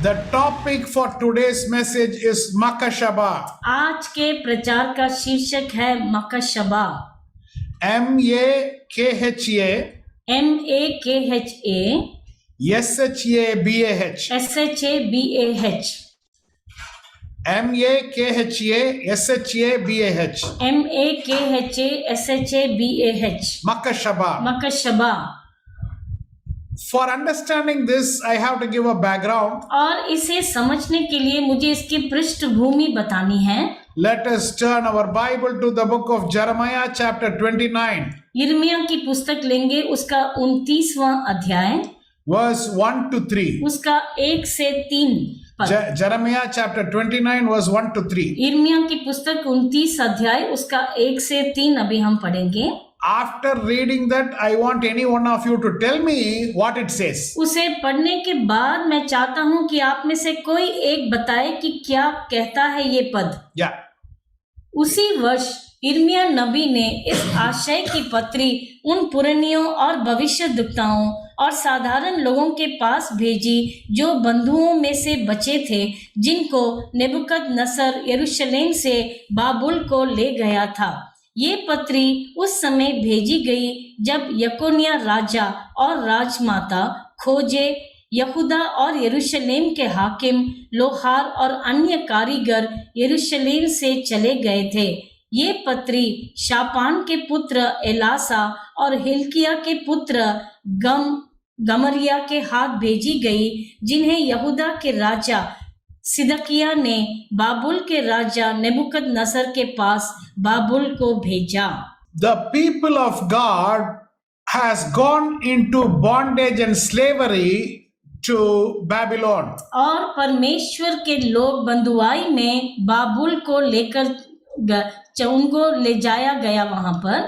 The topic for today's message is Makashaba. आज के प्रचार का शीर्षक है मकशबा। M-A-K-H-A MAKHA S-H-A-B-A-H SHABAH M-A-K-H-A S-H-A-B-A-H MAKHA SHABAH Makashaba. मकशबा। For understanding this, I have to give a background. और इसे समझने के लिए मुझे इसकी पृष्ठभूमि बतानी है। Let us turn our Bible to the book of Jeremiah chapter 29 यिर्मयाह की पुस्तक लेंगे, उसका 29वां अध्याय, verse 1 to 3. उसका 1 से 3 पद। Jeremiah chapter 29 verse 1 to 3. यिर्मयाह की पुस्तक 29 अध्याय, उसका 1 से 3 अभी हम पढ़ेंगे। After reading that, I want any one of you to tell me what it says. उसे पढ़ने के बाद मैं चाहता हूं कि आप में से कोई एक बताए कि क्या कहता है ये पद। Yeah. उसी वर्ष यिर्मयाह नबी ने इस आशय की पत्री उन पुरनियों और भविष्यद्वक्ताओं और साधारण लोगों के पास भेजी जो बंधुओं में से बचे थे, जिनको नेबुकदनेस्सर यरूशलेम से बाबुल को ले गया था। ये पत्री उस समय भेजी गई जब यकोन्याह राजा और राजमाता खोजे, यहूदा और यरूशलेम के हाकिम, लोहार और अन्य कारीगर यरूशलेम से चले गए थे। ये पत्री शापान के पुत्र एलासा और हिल्किय्याह के पुत्र गमरिया के हाथ भेजी गई, जिन्हें यहूदा के राजा सिदकिय्याह ने बाबुल के राजा नेबुकदनेस्सर के पास बाबुल को भेजा। The people of God has gone into bondage and slavery to Babylon. और परमेश्वर के लोग बंधुआई में बाबुल को लेकर उनको ले जाया गया। वहां पर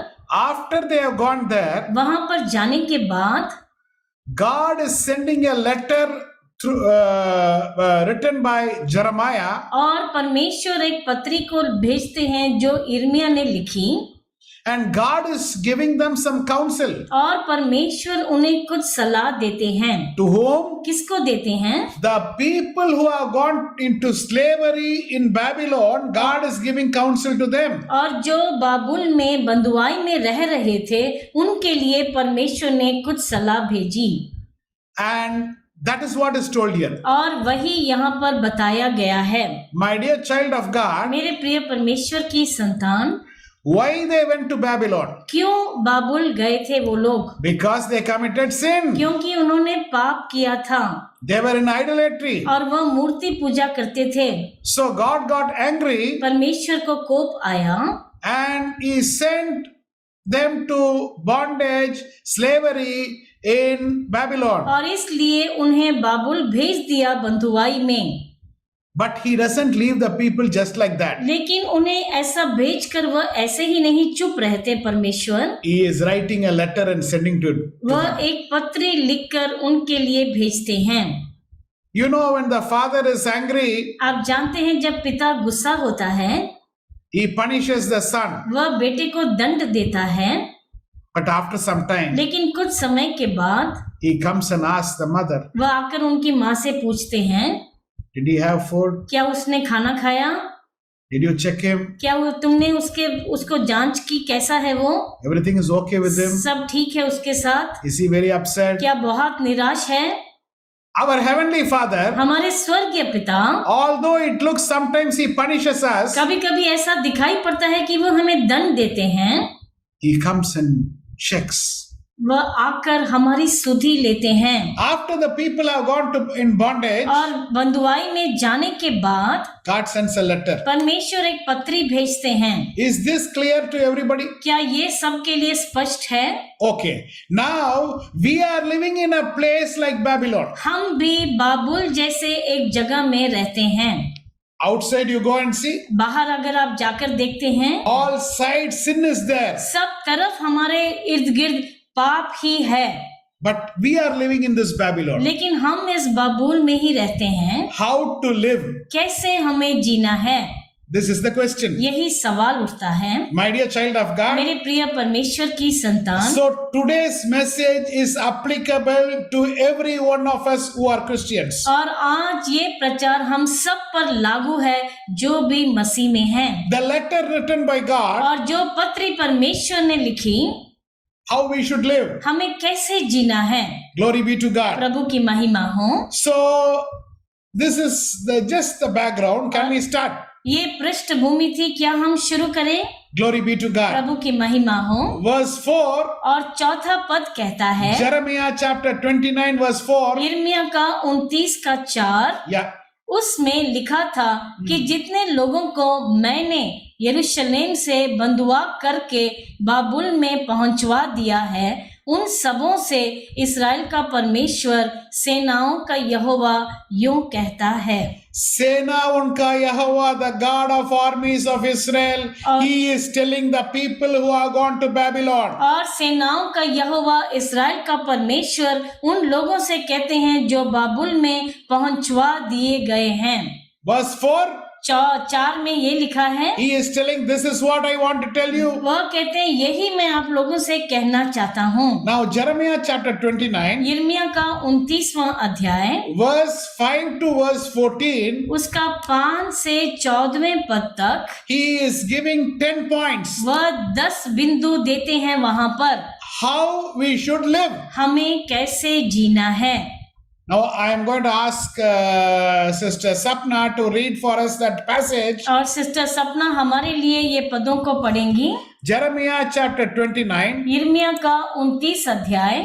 After they have gone there, वहां पर जाने के बाद God is sending a letter through, written by Jeremiah, और परमेश्वर एक पत्री को भेजते हैं जो यिर्मयाह ने लिखी, and God is giving them some counsel. और परमेश्वर उन्हें कुछ सलाह देते हैं। To whom? किसको देते हैं? The people who have gone into slavery in Babylon, God is giving counsel to them. और जो बाबुल में बंधुआई में रह रहे थे, उनके लिए परमेश्वर ने कुछ सलाह भेजी। And that is what is told here. और वही यहाँ पर बताया गया है। My dear child of God, मेरे प्रिय परमेश्वर की संतान, why they went to Babylon? क्यों बाबुल गए थे वो लोग? Because they committed sin. क्योंकि उन्होंने पाप किया था They were in idolatry. और वह मूर्ति पूजा करते थे। So God got angry परमेश्वर को कोप आया and He sent them to bondage, slavery in Babylon. और इसलिए उन्हें बाबुल भेज दिया बंधुआई में। But He doesn't leave the people just like that. लेकिन उन्हें ऐसा भेजकर वह ऐसे ही नहीं चुप रहते। परमेश्वर He is writing a letter and sending to वह them. एक पत्री लिखकर उनके लिए भेजते हैं। You know, when the father is angry, आप जानते हैं जब पिता गुस्सा होता है, he punishes the son. वह बेटे को दंड देता है, But after some time, लेकिन कुछ समय के बाद he comes and asks the mother, वह आकर उनकी माँ से पूछते हैं, did he have food? क्या उसने खाना खाया? Did you check him? क्या तुमने उसको जांच की, कैसा है वो? Everything is okay with him? सब ठीक है उसके साथ? Is he very upset? क्या बहुत निराश है? Our heavenly Father, हमारे स्वर्गीय पिता, although it looks sometimes he punishes us, कभी कभी ऐसा दिखाई पड़ता है कि वो हमें दंड देते हैं, he comes and checks. वह आकर हमारी सुधि लेते हैं। After the people have gone to in bondage, और बंधुआई में जाने के बाद God sends a letter. परमेश्वर एक पत्री भेजते हैं। Is this clear to everybody? क्या ये सबके लिए स्पष्ट है? Okay. Now we are living in a place like Babylon. हम भी बाबुल जैसे एक जगह में रहते हैं। Outside you go and see. बाहर अगर आप जाकर देखते हैं, All sides sin is there. सब तरफ हमारे इर्द गिर्द पाप ही है। But we are living in this Babylon. लेकिन हम इस बाबुल में ही रहते हैं। How to live? कैसे हमें जीना है? This is the question. यही सवाल उठता है My dear child of God, मेरे प्रिय परमेश्वर की संतान। so today's message is applicable to every one of us who are Christians. और आज ये प्रचार हम सब पर लागू है जो भी मसीह में हैं। The letter written by God, और जो पत्री परमेश्वर ने लिखी how we should live. हमें कैसे जीना है, Glory be to God. प्रभु की महिमा हो। So this is just the background. Can we start? ये पृष्ठभूमि थी, क्या हम शुरू करें? Glory be to God. प्रभु की महिमा हो। Verse 4, और चौथा पद कहता है Jeremiah chapter 29 verse 4. यिर्मयाह का 29 का 4, Yeah. उसमें लिखा था कि जितने लोगों को मैंने यरूशलेम से बंधुआ करके बाबुल में पहुंचवा दिया है, उन सबों से इस्राएल का परमेश्वर सेनाओं का यहोवा यूं कहता है। सेना उनका यहोवा, the God of armies of Israel, he is telling the people who are gone to Babylon. और सेनाओं का यहोवा इस्राएल का परमेश्वर उन लोगों से कहते हैं जो बाबुल में पहुंचवा दिए गए हैं। Verse 4, 4 में ये लिखा है, he is telling, this is what I want to tell you. वह कहते हैं यही मैं आप लोगों से कहना चाहता हूँ। Now Jeremiah chapter 29 यिर्मयाह का 29वां अध्याय verse 5 to verse 14, उसका 5 से 14वें पद तक he is giving 10 points वह 10 बिंदु देते हैं वहां पर how we should live. हमें कैसे जीना है। Now I am going to ask Sister Sapna to read for us that passage. और सिस्टर सपना हमारे लिए ये पदों को पढ़ेंगी। Jeremiah chapter 29 यिर्मयाह का 29 अध्याय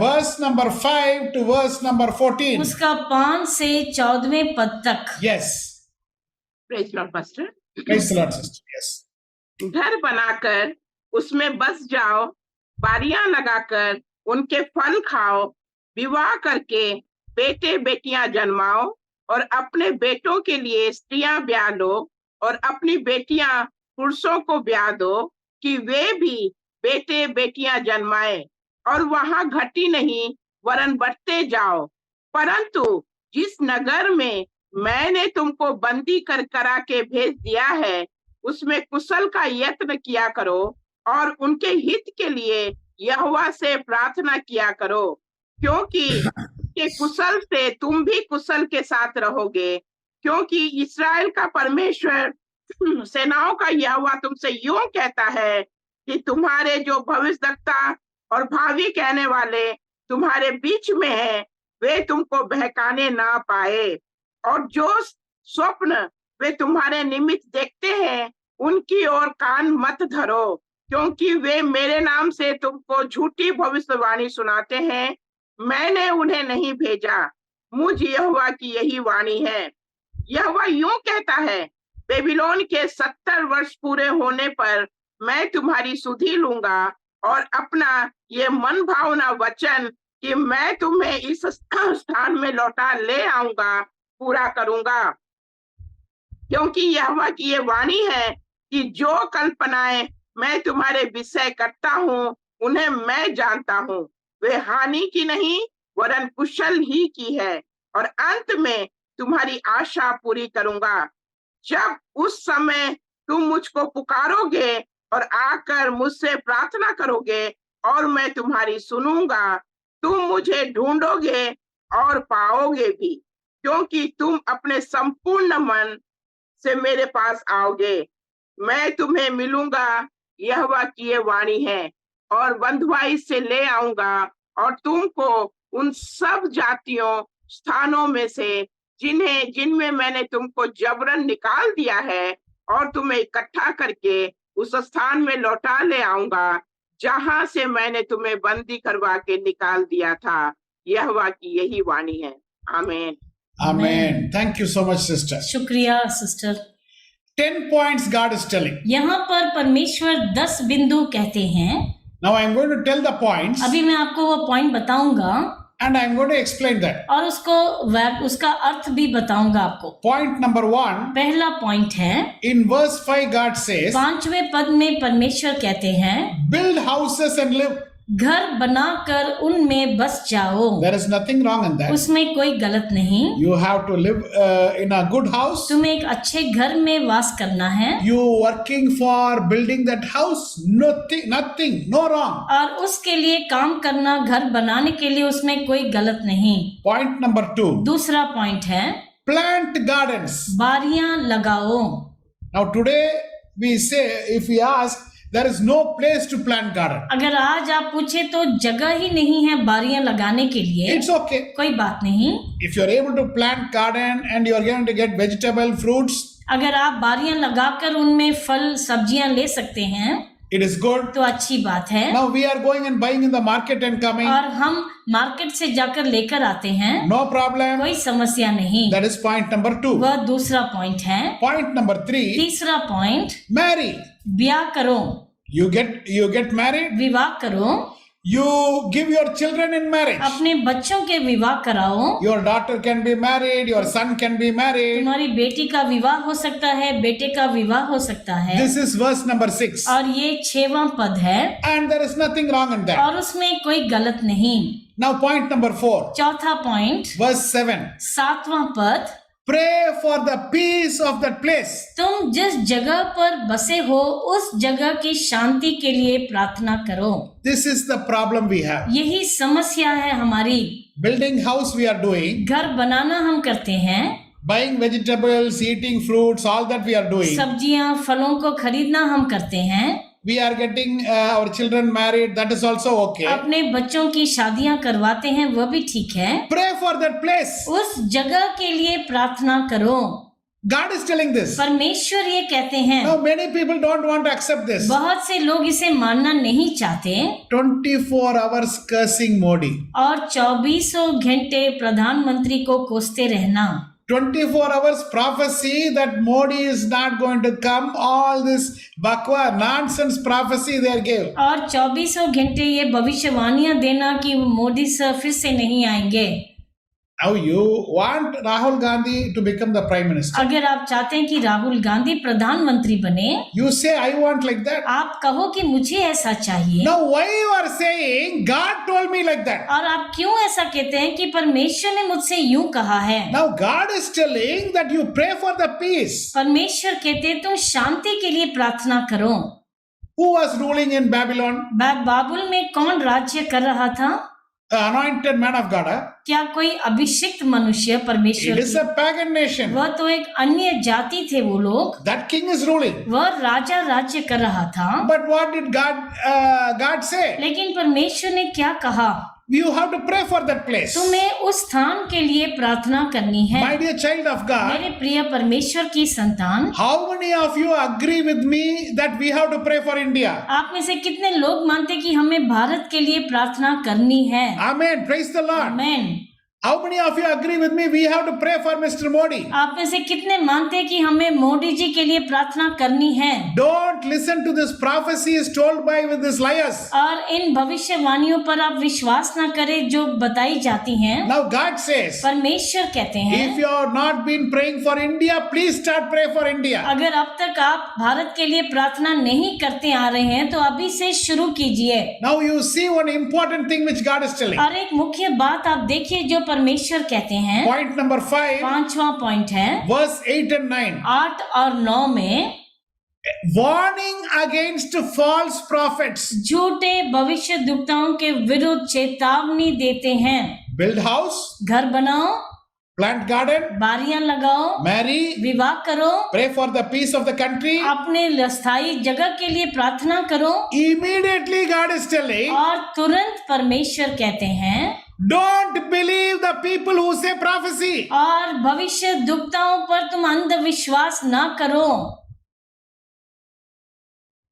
verse number 5 to verse number 14. उसका 5 से 14वें पद तक। Yes. Praise Lord pastor. Praise the Lord, sister. Yes. घर बनाकर उसमें बस जाओ, बारियां लगाकर उनके फल खाओ, विवाह करके बेटे बेटियां जन्माओ और अपने बेटों के लिए स्त्रियां ब्याह लो और अपनी बेटियां पुरुषों को ब्याह दो कि वे भी बेटे बेटियां जन्माए और वहां घटी नहीं वरन बढ़ते जाओ। परंतु जिस नगर में मैंने तुमको बंदी कर करा के भेज दिया है, उसमें कुशल का यत्न किया करो और उनके हित के लिए यहोवा से प्रार्थना किया करो, क्योंकि के कुशल से तुम भी कुशल के साथ रहोगे। क्योंकि इस्राएल का परमेश्वर सेनाओं का यहोवा तुमसे यूं कहता है कि तुम्हारे जो भविष्यद्वक्ता और भावी कहने वाले तुम्हारे बीच में हैं, वे तुमको बहकाने ना पाए, और जो स्वप्न वे तुम्हारे निमित्त देखते हैं उनकी ओर कान मत धरो, क्योंकि वे मेरे नाम से तुमको झूठी भविष्यवाणी सुनाते हैं। मैंने उन्हें नहीं भेजा, मुझ यहोवा की यही वाणी है। यहोवा यूं कहता है, बेबीलोन के 70 वर्ष पूरे होने पर मैं तुम्हारी सुधि लूंगा और अपना ये मन भावना वचन कि मैं तुम्हें इस स्थान में लौटा ले आऊंगा पूरा करूंगा। क्योंकि यहोवा की ये वाणी है कि जो कल्पनाएं मैं तुम्हारे विषय करता हूँ उन्हें मैं जानता हूँ, वे हानि की नहीं वरन कुशल ही की है, और अंत में तुम्हारी आशा पूरी करूंगा। जब उस समय तुम मुझको पुकारोगे और आकर मुझसे प्रार्थना करोगे और मैं तुम्हारी सुनूंगा, तुम मुझे ढूंढोगे और पाओगे भी, क्योंकि तुम अपने संपूर्ण मन से मेरे पास आओगे। मैं तुम्हें मिलूंगा, यहोवा की ये वाणी है, और बंधुआई से ले आऊंगा और तुमको उन सब जातियों स्थानों में से जिनमें मैंने तुमको जबरन निकाल दिया है और तुम्हें इकट्ठा करके उस स्थान में लौटा ले आऊंगा जहां से मैंने तुम्हें बंदी करवा के निकाल दिया था। यहोवा की यही वाणी है। आमीन। Amen. Thank you so much, sister. शुक्रिया sister. 10 points God is telling. यहाँ पर परमेश्वर 10 बिंदु कहते हैं। Now I am going to tell the points अभी मैं आपको वो पॉइंट बताऊंगा and I am going to explain that. और उसका अर्थ भी बताऊंगा आपको। Point number 1, पहला पॉइंट है, in verse 5 God says, 5वें पद में परमेश्वर कहते हैं, build houses and live. घर बनाकर उनमें बस जाओ। There is nothing wrong in that. उसमें कोई गलत नहीं। You have to live in a good house. तुम्हें एक अच्छे घर में वास करना है You working for building that house. Nothing, no wrong. और उसके लिए काम करना, घर बनाने के लिए, उसमें कोई गलत नहीं। Point number 2. दूसरा पॉइंट है Plant gardens. बारियां लगाओ। Now today we say, if we ask, there is no place to plant garden. अगर आज आप पूछे तो जगह ही नहीं है बारियां लगाने के लिए। It's okay. कोई बात नहीं। If you're able to plant garden and you're going to get vegetable, fruits, अगर आप बारियां लगाकर उनमें फल सब्जियां ले सकते हैं it is good. तो अच्छी बात है। Now we are going and buying in the market and coming. और हम मार्केट से जाकर लेकर आते हैं, No problem. कोई समस्या नहीं। That is point number 2. वह दूसरा पॉइंट है। Point number 3. तीसरा पॉइंट, Marry. ब्याह करो, You get married. विवाह करो, You give your children in marriage. अपने बच्चों के विवाह कराओ। Your daughter can be married. Your son can be married. तुम्हारी बेटी का विवाह हो सकता है, बेटे का विवाह हो सकता है। This is verse number 6. और ये 6वां पद है And there is nothing wrong in that. और उसमें कोई गलत नहीं। Now point number 4. चौथा पॉइंट, Verse 7. 7वां पद, Pray for the peace of that place. तुम जिस जगह पर बसे हो उस जगह की शांति के लिए प्रार्थना करो। This is the problem we have. यही समस्या है हमारी। Building house we are doing. घर बनाना हम करते हैं, Buying vegetables, eating fruits, all that we are doing. सब्जियां फलों को खरीदना हम करते हैं, We are getting our children married. That is also okay. अपने बच्चों की शादियां करवाते हैं, वह भी ठीक है। Pray for that place. उस जगह के लिए प्रार्थना करो। God is telling this. परमेश्वर ये कहते हैं। Now many people don't want to accept this. बहुत से लोग इसे मानना नहीं चाहते 24 hours cursing Modi. और 24 घंटे प्रधानमंत्री को कोसते रहना। 24 hours prophecy that Modi is not going to come. All this bakwa nonsense prophecy they gave. और 24 घंटे ये भविष्यवाणियां देना कि मोदी सर फिर से नहीं आएंगे। Now you want Rahul Gandhi to become the prime minister. अगर आप चाहते हैं कि राहुल गांधी प्रधानमंत्री बने, You say I want like that. आप कहो कि मुझे ऐसा चाहिए। Now why you are saying God told me like that? और आप क्यों ऐसा कहते हैं कि परमेश्वर ने मुझसे यूं कहा है? Now God is telling that you pray for the peace. परमेश्वर कहते हैं तुम शांति के लिए प्रार्थना करो। Who was ruling in Babylon? बाबुल में कौन राज्य कर रहा था? The anointed man of God. Huh? क्या कोई अभिषिक्त मनुष्य परमेश्वर It is की? a pagan nation. वह तो एक अन्य जाति थे वो लोग। That king is ruling. वह राजा राज्य कर रहा था। But what did God say? लेकिन परमेश्वर ने क्या कहा? You have to pray for that place. तुम्हें उस स्थान के लिए प्रार्थना करनी है। My dear child of God, मेरे प्रिय परमेश्वर की संतान, how many of you agree with me that we have to pray for India? आप में से कितने लोग मानते कि हमें भारत के लिए प्रार्थना करनी है? Amen. Praise the Lord. Amen. How many of you agree with me? We have to pray for Mr. Modi. आप में से कितने मानते हैं कि हमें मोदी जी के लिए प्रार्थना करनी है? Don't listen to this prophecies told by with these liars. और इन भविष्यवाणियों पर आप विश्वास ना करें जो बताई जाती हैं। Now God says, परमेश्वर कहते हैं, if you have not been praying for India, please start pray for India. अगर अब तक आप भारत के लिए प्रार्थना नहीं करते आ रहे हैं तो अभी से शुरू कीजिए। Now you see one important thing which God is telling. और एक मुख्य बात आप देखिए जो परमेश्वर कहते हैं। Point number 5, 5वां पॉइंट है verse 8 and 9. 8 और 9 में Warning against false prophets. झूठे भविष्यद्वक्ताओं के विरुद्ध चेतावनी देते हैं। Build house, घर बनाओ, plant garden, बारियां लगाओ, marry, विवाह करो, pray for the peace of the country. अपने स्थायी जगह के लिए प्रार्थना करो। Immediately God is telling, और तुरंत परमेश्वर कहते हैं, don't believe the people who say prophecy. और भविष्यद्वक्ताओं पर तुम अंधविश्वास ना करो।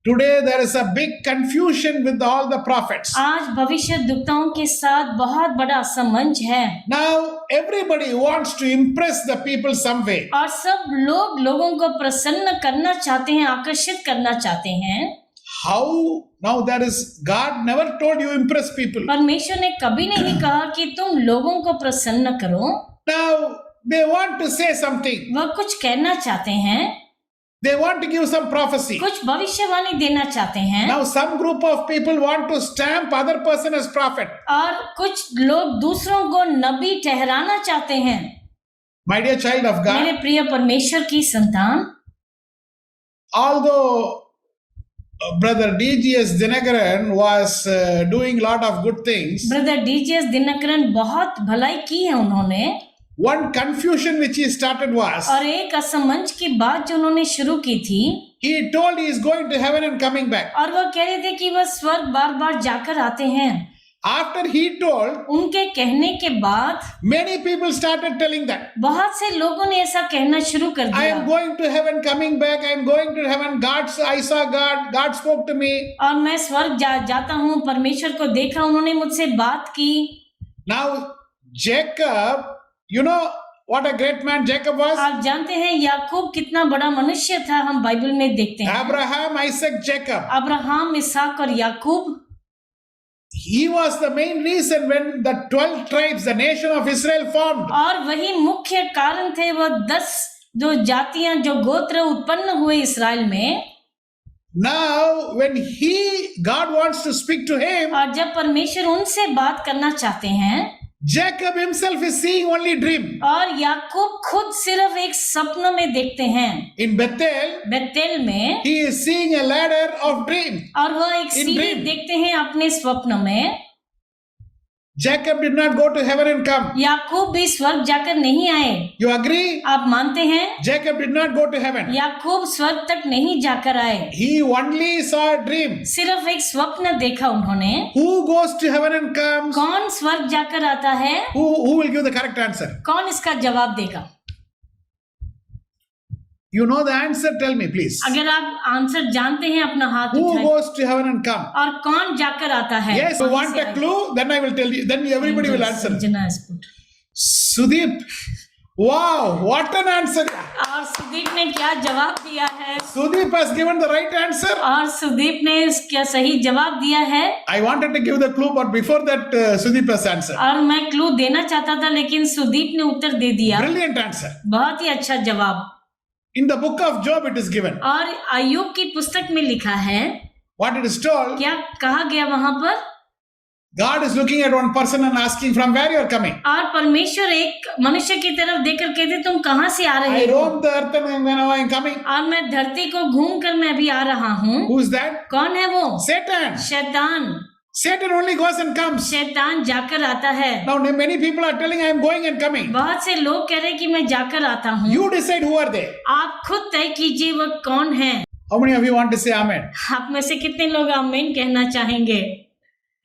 Today there is a big confusion with all the prophets. आज भविष्यद्वक्ताओं के साथ बहुत बड़ा असमंजस है। Now everybody wants to impress the people some way. और सब लोग लोगों को प्रसन्न करना चाहते हैं, आकर्षित करना चाहते हैं। How? Now there is, God never told you impress people. परमेश्वर ने कभी नहीं कहा कि तुम लोगों को प्रसन्न करो। Now they want to say something. वह कुछ कहना चाहते हैं। They want to give some prophecy. कुछ भविष्यवाणी देना चाहते हैं Now some group of people want to stamp other person as prophet. और कुछ लोग दूसरों को नबी ठहराना चाहते हैं। My dear child of मेरे God, प्रिय परमेश्वर की संतान, although Brother D.G.S. Dinakaran was doing lot of good things, brother DGS Dinakaran बहुत भलाई की है उन्होंने, one confusion which he started was, और एक असमंज की बात जो उन्होंने शुरू की थी, he told he is going to heaven and coming back. और वह कह रहे थे कि वह स्वर्ग बार बार जाकर आते हैं। After he told, उनके कहने के बाद many people started telling that. बहुत से लोगों ने ऐसा कहना शुरू कर I am दिया, going to heaven, coming back. I am going to heaven. I saw God. God spoke to me. और मैं स्वर्ग जाता हूँ, परमेश्वर को देखा, उन्होंने मुझसे बात की। Now, Jacob, you know what a great man Jacob was? आप जानते हैं याकूब कितना बड़ा मनुष्य था, हम बाइबल में देखते हैं। Abraham, Isaac, Jacob. अब्राहम, इसहाक और याकूब, He was the main reason when the 12 tribes, the nation of Israel formed. और वही मुख्य कारण थे, वह 10 जो जातियां, जो गोत्र उत्पन्न हुए इस्राएल में। Now, when God wants to speak to him, और जब परमेश्वर उनसे बात करना चाहते हैं, Jacob himself is seeing only dream. और याकूब खुद सिर्फ एक सपनों में देखते हैं। In Bethel, बेतेल में, he is seeing a ladder of dream. और वह एक In सीढ़ी dream. देखते हैं अपने स्वप्न में। Jacob did not go to heaven and come. याकूब भी स्वर्ग जाकर नहीं आए। You agree? आप मानते हैं? Jacob did not go to heaven. याकूब स्वर्ग तक नहीं जाकर आए, He only saw a dream. सिर्फ एक स्वप्न देखा उन्होंने। Who goes to heaven and comes? कौन स्वर्ग जाकर आता है? Who will give the correct answer? कौन इसका जवाब देगा? You know the answer, tell me please. अगर आप आंसर जानते हैं, अपना हाथ Who उठाएं। goes to heaven and come? और कौन जाकर आता है? Yes, you want a clue? Then I will tell you. Then everybody will answer. Sanjana is good. Sudeep. Wow, what an answer. और सुदीप ने क्या जवाब दिया है? Sudeep has given the right answer. और सुदीप ने क्या सही जवाब दिया है? I wanted to give the clue, but before that, Sudeep has answered. और मैं क्लू देना चाहता था, लेकिन सुदीप ने उत्तर दे दिया। Brilliant answer. बहुत ही अच्छा जवाब। In the book of Job, it is given. और अय्यूब की पुस्तक में लिखा है, What it is told, क्या कहा गया वहां पर? God is looking at one person and asking from where you are coming. और परमेश्वर एक मनुष्य की तरफ देखकर कहते, तुम कहाँ से आ रहे I हो? roam the earth and when I am coming. और मैं धरती को घूम कर मैं भी आ रहा हूँ। Who is that? कौन है वो? Satan. शैतान। Satan only goes and comes. शैतान जाकर आता है। Now many people are telling I am going and coming. बहुत से लोग कह रहे हैं कि मैं जाकर आता हूँ। You decide who are they. आप खुद तय कीजिए वह कौन है। How many of you want to say amen? आप में से कितने लोग आमीन कहना चाहेंगे?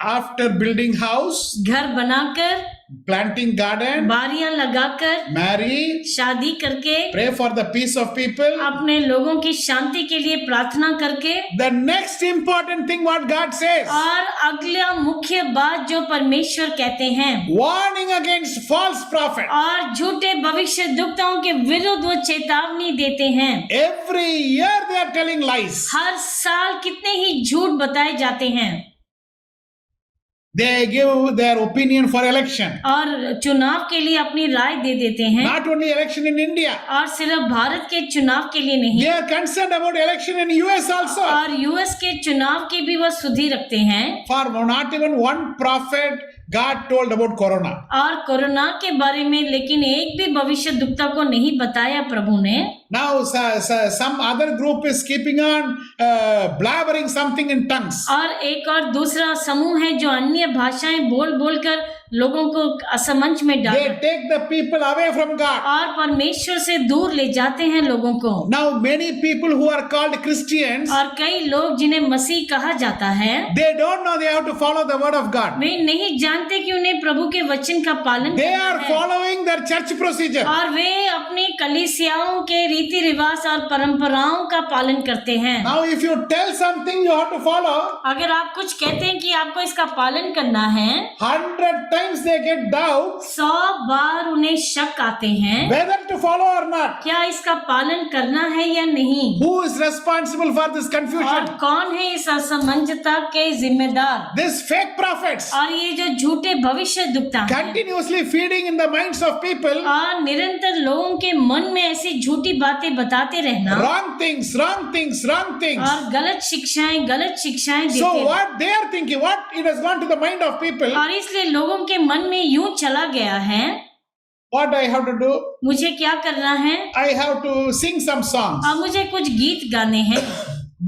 After building house, घर बनाकर, planting garden, बारियां लगाकर, marry, शादी करके, pray for the peace of people. अपने लोगों की शांति के लिए प्रार्थना करके, The next important thing what God says, और अगला मुख्य बात जो परमेश्वर कहते हैं, warning against false prophet. और झूठे भविष्यद्वक्ताओं के विरुद्ध वो चेतावनी देते हैं। Every year they are telling lies. हर साल कितने ही झूठ बताए जाते हैं। They give their opinion for election. और चुनाव के लिए अपनी राय दे देते हैं। Not only election in India. और सिर्फ भारत के चुनाव के लिए नहीं, They are concerned about election in US also. और यूएस के चुनाव की भी वह सुधि रखते हैं। For not even one prophet God told about corona. और कोरोना के बारे में लेकिन एक भी भविष्यद्वक्ता को नहीं बताया प्रभु ने। Now some other group is keeping on blabbering something in tongues. और एक और दूसरा समूह है जो अन्य भाषाएं बोल बोल कर लोगों को असमंज में डाल, They take the people away from God. और परमेश्वर से दूर ले जाते हैं लोगों को। Now many people who are called Christians, और कई लोग जिन्हें मसीह कहा जाता है, they don't know they have to follow the word of God. वे नहीं जानते कि उन्हें प्रभु के वचन का पालन They करना are है। following their church procedure. और वे अपनी कलीसियाओं के रीति रिवाज और परंपराओं का पालन करते हैं। Now if you tell something you have to follow, अगर आप कुछ कहते हैं कि आपको इसका पालन करना है, 100 times they get doubt 100 बार उन्हें शक आते हैं whether to follow or not? क्या इसका पालन करना है या नहीं? Who is responsible for this और confusion? कौन है इस असमंजसता के जिम्मेदार? These fake prophets और ये जो झूठे भविष्यद्वक्ता हैं continuously feeding in the minds of people और निरंतर लोगों के मन में ऐसी झूठी बातें बताते रहना wrong things, wrong things, wrong things. और गलत शिक्षाएं देते So हैं। what they are thinking, what it has gone to the mind of people, और इसलिए लोगों के मन में यूं चला गया है, what I have to do? मुझे क्या करना है? I have to sing some songs. और मुझे कुछ गीत गाने हैं।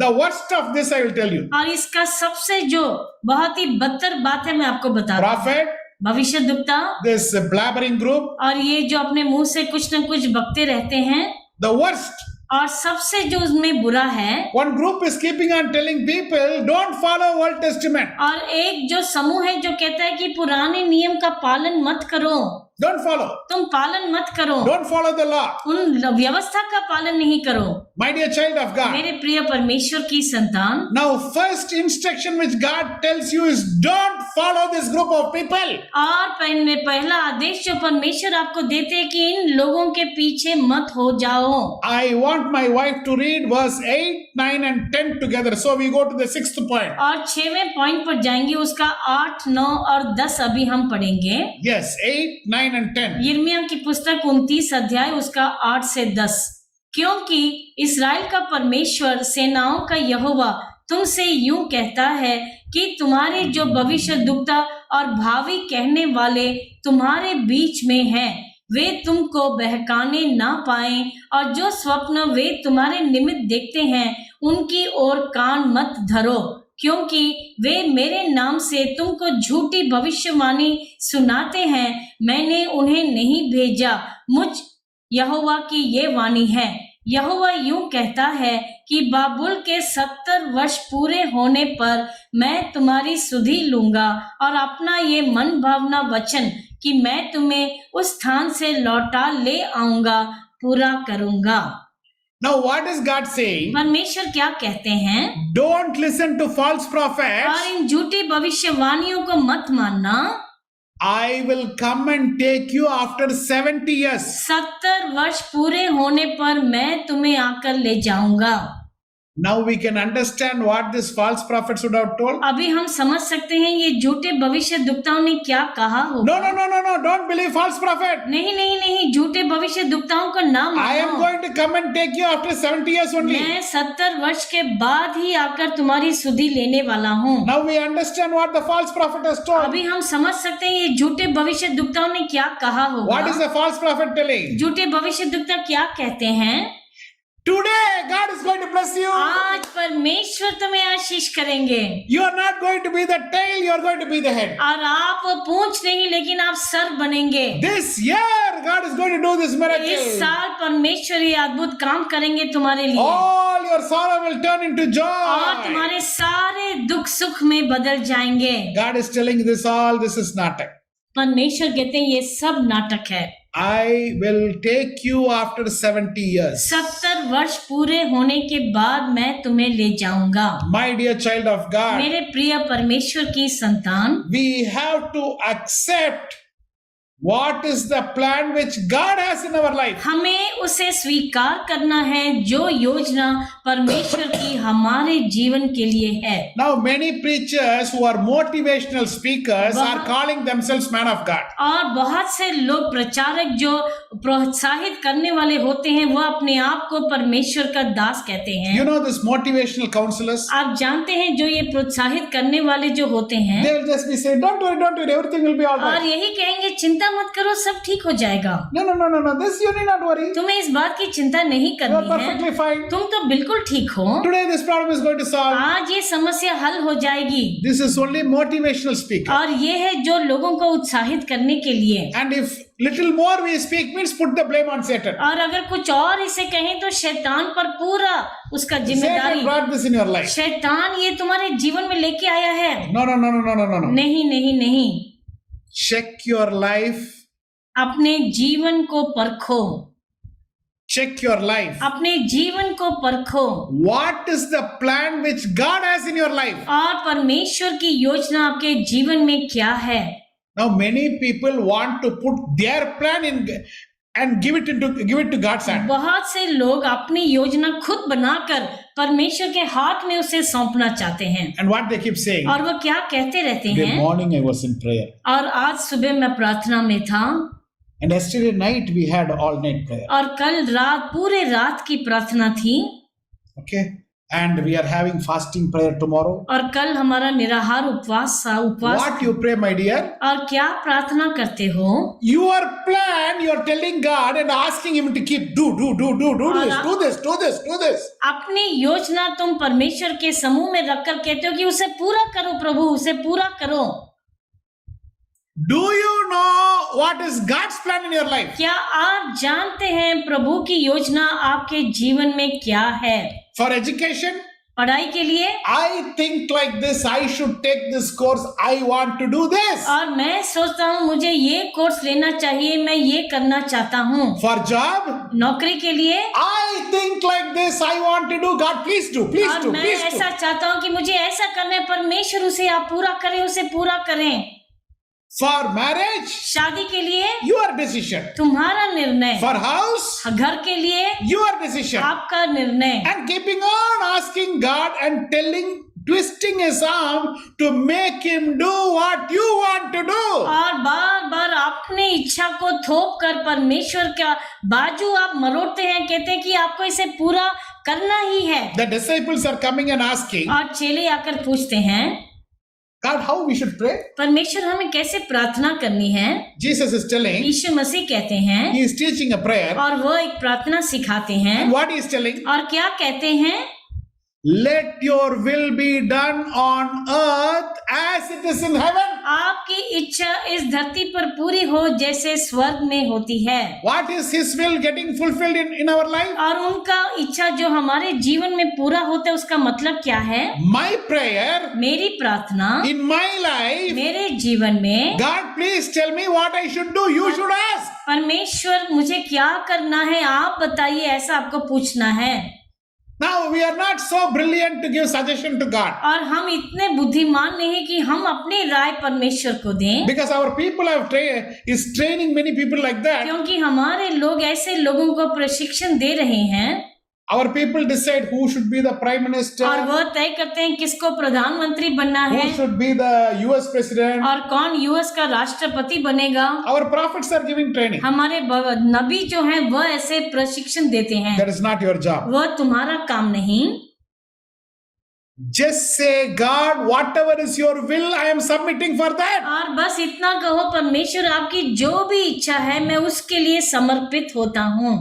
The worst of this I will tell you. और इसका सबसे जो बहुत ही बदतर बात है मैं आपको बता रहा हूं। Prophet, भविष्यद्वक्ता this blabbering group, और ये जो अपने मुंह से कुछ न कुछ बकते रहते हैं, the worst. और सबसे जो उसमें बुरा है, One group is keeping on telling people, don't follow Old Testament. और एक जो समूह है जो कहता है कि पुराने नियम का पालन मत करो, Don't follow. तुम पालन मत करो, Don't follow the law. उन व्यवस्था का पालन नहीं करो। My dear child of God. मेरे प्रिय परमेश्वर की संतान, Now, first instruction which God tells you is don't follow this group of people. और पहला आदेश जो परमेश्वर आपको देते हैं कि इन लोगों के पीछे मत हो जाओ। I want my wife to read verse 8, 9 and 10 together. So we go to the 6th point. और 6वें पॉइंट पर जाएंगे, उसका 8, 9 और 10 अभी हम पढ़ेंगे। Yes, 8, 9 and 10. यिर्मयाह की पुस्तक 29 अध्याय उसका 8 से 10। क्योंकि इस्राएल का परमेश्वर सेनाओं का यहोवा तुमसे यूं कहता है कि तुम्हारे जो भविष्यद्वक्ता और भावी कहने वाले तुम्हारे बीच में हैं, वे तुमको बहकाने ना पाएं, और जो स्वप्न वे तुम्हारे निमित्त देखते हैं उनकी ओर कान मत धरो, क्योंकि वे मेरे नाम से तुमको झूठी भविष्यवाणी सुनाते हैं। मैंने उन्हें नहीं भेजा, मुझ यहोवा की ये वाणी है। यहोवा यूं कहता है कि बाबुल के 70 वर्ष पूरे होने पर मैं तुम्हारी सुधि लूंगा और अपना ये मन भावना वचन कि मैं तुम्हें उस स्थान से लौटा ले आऊंगा पूरा करूंगा। Now, what is God saying? परमेश्वर क्या कहते हैं? Don't listen to false prophets. और इन झूठी भविष्यवाणियों को मत मानना। I will come and take you after 70 years. 70 वर्ष पूरे होने पर मैं तुम्हें आकर ले जाऊंगा। Now we can understand what these false prophets would have told. अभी हम समझ सकते हैं ये झूठे भविष्यद्वक्ताओं ने क्या कहा होगा। No, don't believe false prophet. नहीं, झूठे भविष्यद्वक्ताओं को ना I am मानो। going to come and take you after 70 years only. मैं 70 वर्ष के बाद ही आकर तुम्हारी सुधि लेने वाला हूँ। Now we understand what the false prophet has told. अभी हम समझ सकते हैं ये झूठे भविष्यद्वक्ताओं ने क्या कहा What is होगा। the false prophet telling? झूठे भविष्यद्वक्ता क्या कहते हैं? Today God is going to bless you. आज परमेश्वर तुम्हें आशीष करेंगे, You are not going to be the tail, you are going to be the head. और आप पूंछ नहीं लेकिन आप सर बनेंगे। This year God is going to do this इस miracle. साल परमेश्वर ये अद्भुत काम करेंगे तुम्हारे लिए, All your sorrow will turn into और joy. तुम्हारे सारे दुख सुख में बदल जाएंगे। God is telling this all, this is natak. परमेश्वर कहते हैं ये सब नाटक है। I will take you after 70 years. 70 वर्ष पूरे होने के बाद मैं तुम्हें ले जाऊंगा। My dear child of God, मेरे प्रिय परमेश्वर की संतान, we have to accept what is the plan which God has in our life. हमें उसे स्वीकार करना है जो योजना परमेश्वर की हमारे जीवन के लिए है। Now many preachers who are motivational speakers are calling themselves man of God. और बहुत से लोग प्रचारक जो प्रोत्साहित करने वाले होते हैं वो अपने आप को परमेश्वर का दास कहते हैं। You know this motivational counselors? आप जानते हैं जो ये प्रोत्साहित करने वाले जो होते हैं, They will just be saying, don't worry, everything will be all और right. यही कहेंगे चिंता मत करो, सब ठीक हो जाएगा। No, this you need not worry. तुम्हें इस बात की चिंता नहीं You are करनी है, perfectly fine. तुम तो बिल्कुल ठीक हो। Today this problem is going to solve. आज ये समस्या हल हो जाएगी। This is only motivational speaking. और ये है जो लोगों को उत्साहित करने के लिए। And if little more we speak means put the blame on Satan. और अगर कुछ और इसे कहें तो शैतान पर पूरा उसका Satan जिम्मेदारी। brought this in your life. शैतान ये तुम्हारे जीवन में लेके आया है। No. नहीं। Check your life. अपने जीवन को परखो, Check your life. अपने जीवन को परखो, What is the plan which God has in your life? और परमेश्वर की योजना आपके जीवन में क्या है। Now many people want to put their plan in and give it to God's hand. बहुत से लोग अपनी योजना खुद बनाकर परमेश्वर के हाथ में उसे सौंपना चाहते हैं। And what they keep saying, और वो क्या कहते रहते today हैं, morning I was in prayer, और आज सुबह मैं प्रार्थना में था, and yesterday night we had all night prayer. और कल रात पूरे रात की प्रार्थना थी, Okay, and we are having fasting prayer tomorrow. और कल हमारा निराहार उपवास What you pray, my dear? और क्या प्रार्थना करते हो? Your plan, you are telling God and asking Him to keep do this. अपनी योजना तुम परमेश्वर के समूह में रखकर कहते हो कि उसे पूरा करो प्रभु, उसे पूरा करो। Do you know what is God's plan in your life? क्या आप जानते हैं प्रभु की योजना आपके जीवन में क्या है? For education, पढ़ाई के लिए, I think like this, I should take this course, I want to do this. और मैं सोचता हूँ मुझे ये कोर्स लेना चाहिए, मैं ये करना चाहता हूँ। For job, नौकरी के लिए, I think like this, I want to do, God please do. और मैं ऐसा चाहता हूँ कि मुझे ऐसा करना है, परमेश्वर उसे आप पूरा करें, उसे पूरा करें। For marriage, शादी के लिए, your decision. तुम्हारा निर्णय। For house, घर के लिए, your decision. आपका निर्णय। And keeping on asking God and twisting his arm to make him do what you want to do. और बार बार अपनी इच्छा को थोप कर परमेश्वर का बाजू आप मरोड़ते हैं, कहते हैं कि आपको इसे पूरा करना ही है। The disciples are coming and asking, और चेले आकर पूछते हैं, God, how we should pray? परमेश्वर हमें कैसे प्रार्थना करनी है? Jesus is telling, यीशु मसीह कहते हैं, he is teaching a prayer. और वो एक प्रार्थना सिखाते हैं। And what he is telling? और क्या कहते हैं? Let your will be done on earth as it is in heaven. आपकी इच्छा इस धरती पर पूरी हो जैसे स्वर्ग में होती है। What is his will getting fulfilled in our life? और उनका इच्छा जो हमारे जीवन में पूरा होता है उसका मतलब क्या है? My prayer, मेरी प्रार्थना in my life, मेरे जीवन में, God please tell me what I should do. You should ask. परमेश्वर मुझे क्या करना है आप बताइए, ऐसा आपको पूछना है। Now we are not so brilliant to give suggestion to God. और हम इतने बुद्धिमान नहीं कि हम अपनी राय परमेश्वर को दें, Because our people is training many people like that. क्योंकि हमारे लोग ऐसे लोगों को प्रशिक्षण दे रहे हैं। Our people decide who should be the prime minister, और वह तय करते हैं किसको प्रधानमंत्री बनना who है should be the US president. और कौन यूएस का राष्ट्रपति बनेगा। Our prophets are giving training. हमारे नबी जो हैं वह ऐसे प्रशिक्षण देते हैं। That is not your job. वह तुम्हारा काम नहीं। Just say, God, whatever is your will, I am submitting for that. और बस इतना कहो, परमेश्वर आपकी जो भी इच्छा है मैं उसके लिए समर्पित होता हूँ।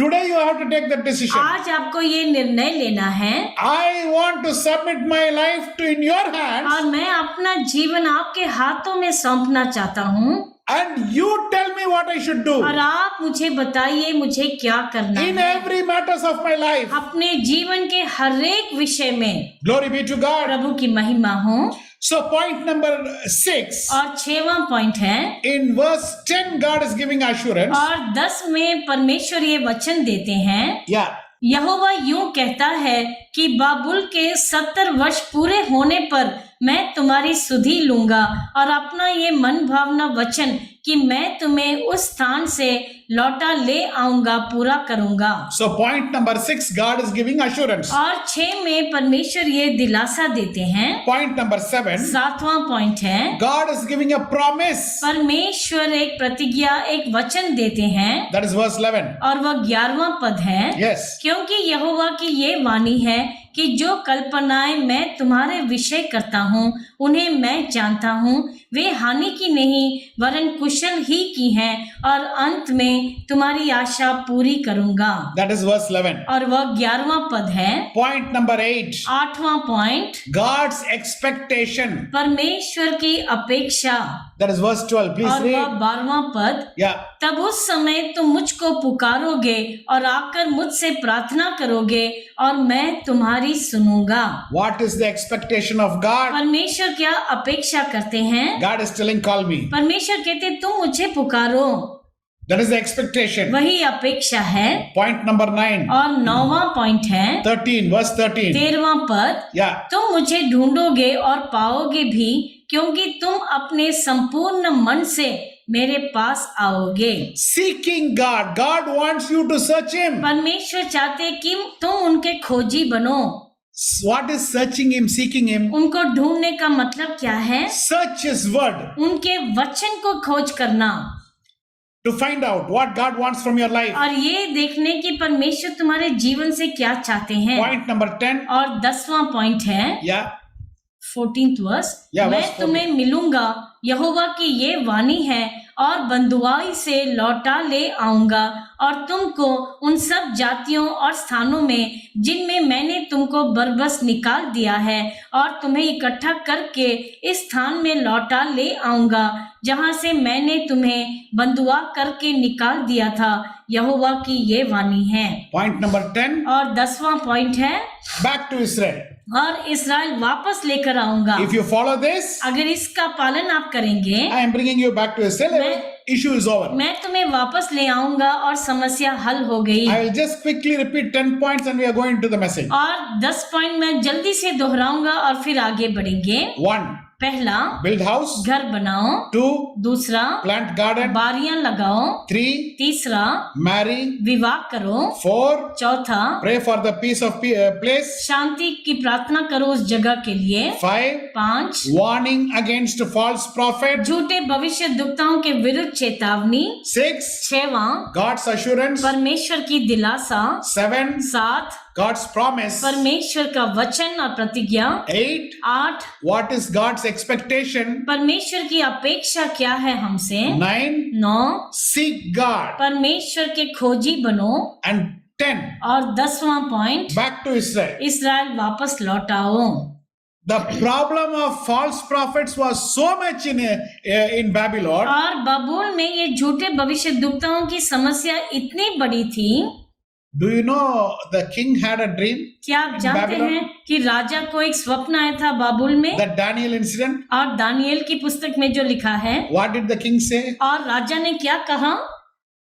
Today you have to take that decision. आज आपको ये निर्णय लेना है। I want to submit my life to in your hands. और मैं अपना जीवन आपके हाथों में सौंपना चाहता हूँ। And you tell me what I should do. और आप मुझे बताइए मुझे क्या करना In है। every matters of my life. अपने जीवन के हर एक विषय में Glory be to God. प्रभु की महिमा हो। So point number 6. और 6वां पॉइंट है, In verse 10, God is giving assurance. और 10 में परमेश्वर ये वचन देते हैं, Yeah. यहोवा यूं कहता है कि बाबुल के 70 वर्ष पूरे होने पर मैं तुम्हारी सुधि लूंगा और अपना ये मन भावना वचन कि मैं तुम्हें उस स्थान से लौटा ले आऊंगा पूरा करूंगा। So point number 6, God is giving assurance. और 6 में परमेश्वर ये दिलासा देते हैं। Point number 7, 7वां पॉइंट है, God is giving a promise. परमेश्वर एक प्रतिज्ञा एक वचन देते हैं, That is verse 11. और वह 11वां पद है। Yes. क्योंकि यहोवा की ये वाणी है कि जो कल्पनाएं मैं तुम्हारे विषय करता हूँ उन्हें मैं जानता हूँ, वे हानि की नहीं वरन कुशल ही की हैं, और अंत में तुम्हारी आशा पूरी करूंगा। That is verse 11. और वह 11वां पद है। Point number 8, 8वां पॉइंट, God's expectation. परमेश्वर की अपेक्षा। That is verse 12. Please और वह read. 12वां पद, Yeah. तब उस समय तुम मुझको पुकारोगे और आकर मुझसे प्रार्थना करोगे और मैं तुम्हारी सुनूंगा। What is the expectation of God? परमेश्वर क्या अपेक्षा करते हैं? God is telling, call me. परमेश्वर कहते तुम मुझे पुकारो, That is the expectation. वही अपेक्षा है। Point number 9, और 9वां पॉइंट है, 13, verse 13. 13वां पद, Yeah. तुम मुझे ढूंढोगे और पाओगे भी, क्योंकि तुम अपने संपूर्ण मन से मेरे पास आओगे। Seeking God. God wants you to search Him. परमेश्वर चाहते हैं कि तुम उनके खोजी बनो। What is searching Him, seeking Him? उनको ढूंढने का मतलब क्या है? Search His word उनके वचन को खोज करना to find out what God wants from your life. और ये देखने की परमेश्वर तुम्हारे जीवन से क्या चाहते हैं। Point number 10. और 10वां पॉइंट है Yeah. 14th वर्स, Yeah, मैं verse 14. तुम्हें मिलूंगा, यहोवा की ये वाणी है, और बंधुआई से लौटा ले आऊंगा और तुमको उन सब जातियों और स्थानों में जिनमें मैंने तुमको बरबस निकाल दिया है और तुम्हें इकट्ठा करके इस स्थान में लौटा ले आऊंगा जहां से मैंने तुम्हें बंधुआ करके निकाल दिया था। यहोवा की ये वाणी है। Point number 10. और 10वां पॉइंट है, Back to Israel. और इस्राएल वापस लेकर आऊंगा। If you follow this, अगर इसका पालन आप करेंगे, I am bringing you back to Israel. Issue is over. मैं तुम्हें वापस ले आऊंगा और समस्या हल हो गई। I will just quickly repeat 10 points and we are going to the message. और 10 पॉइंट मैं जल्दी से दोहराऊंगा और फिर आगे बढ़ेंगे। 1. पहला, Build house. घर बनाओ। 2. दूसरा, Plant garden. बारियां लगाओ। 3. तीसरा, Marry. विवाह करो। 4. चौथा, Pray for the peace of place. शांति की प्रार्थना करो उस जगह के लिए। 5. 5, Warning against false prophets. झूठे भविष्य दुक्ताओं के विरुद्ध चेतावनी। 6. 6वां, God's assurance. परमेश्वर की दिलासा। 7. 7, God's promise. परमेश्वर का वचन और प्रतिज्ञा। 8. 8, What is God's expectation? परमेश्वर की अपेक्षा क्या है हमसे। 9. 9, Seek God. परमेश्वर के खोजी बनो। And 10. और 10वां पॉइंट, Back to Israel. इस्राएल वापस लौटाओ। The problem of false prophets was so much in Babylon. और बाबुल में ये झूठे भविष्य दुक्ताओं की समस्या इतनी बड़ी थी। Do you know the king had a dream? क्या आप In जानते Babylon? हैं कि राजा को एक स्वप्न आया था बाबुल में। The Daniel incident. और दानियल की पुस्तक में जो लिखा है, What did the king say? और राजा ने क्या कहा?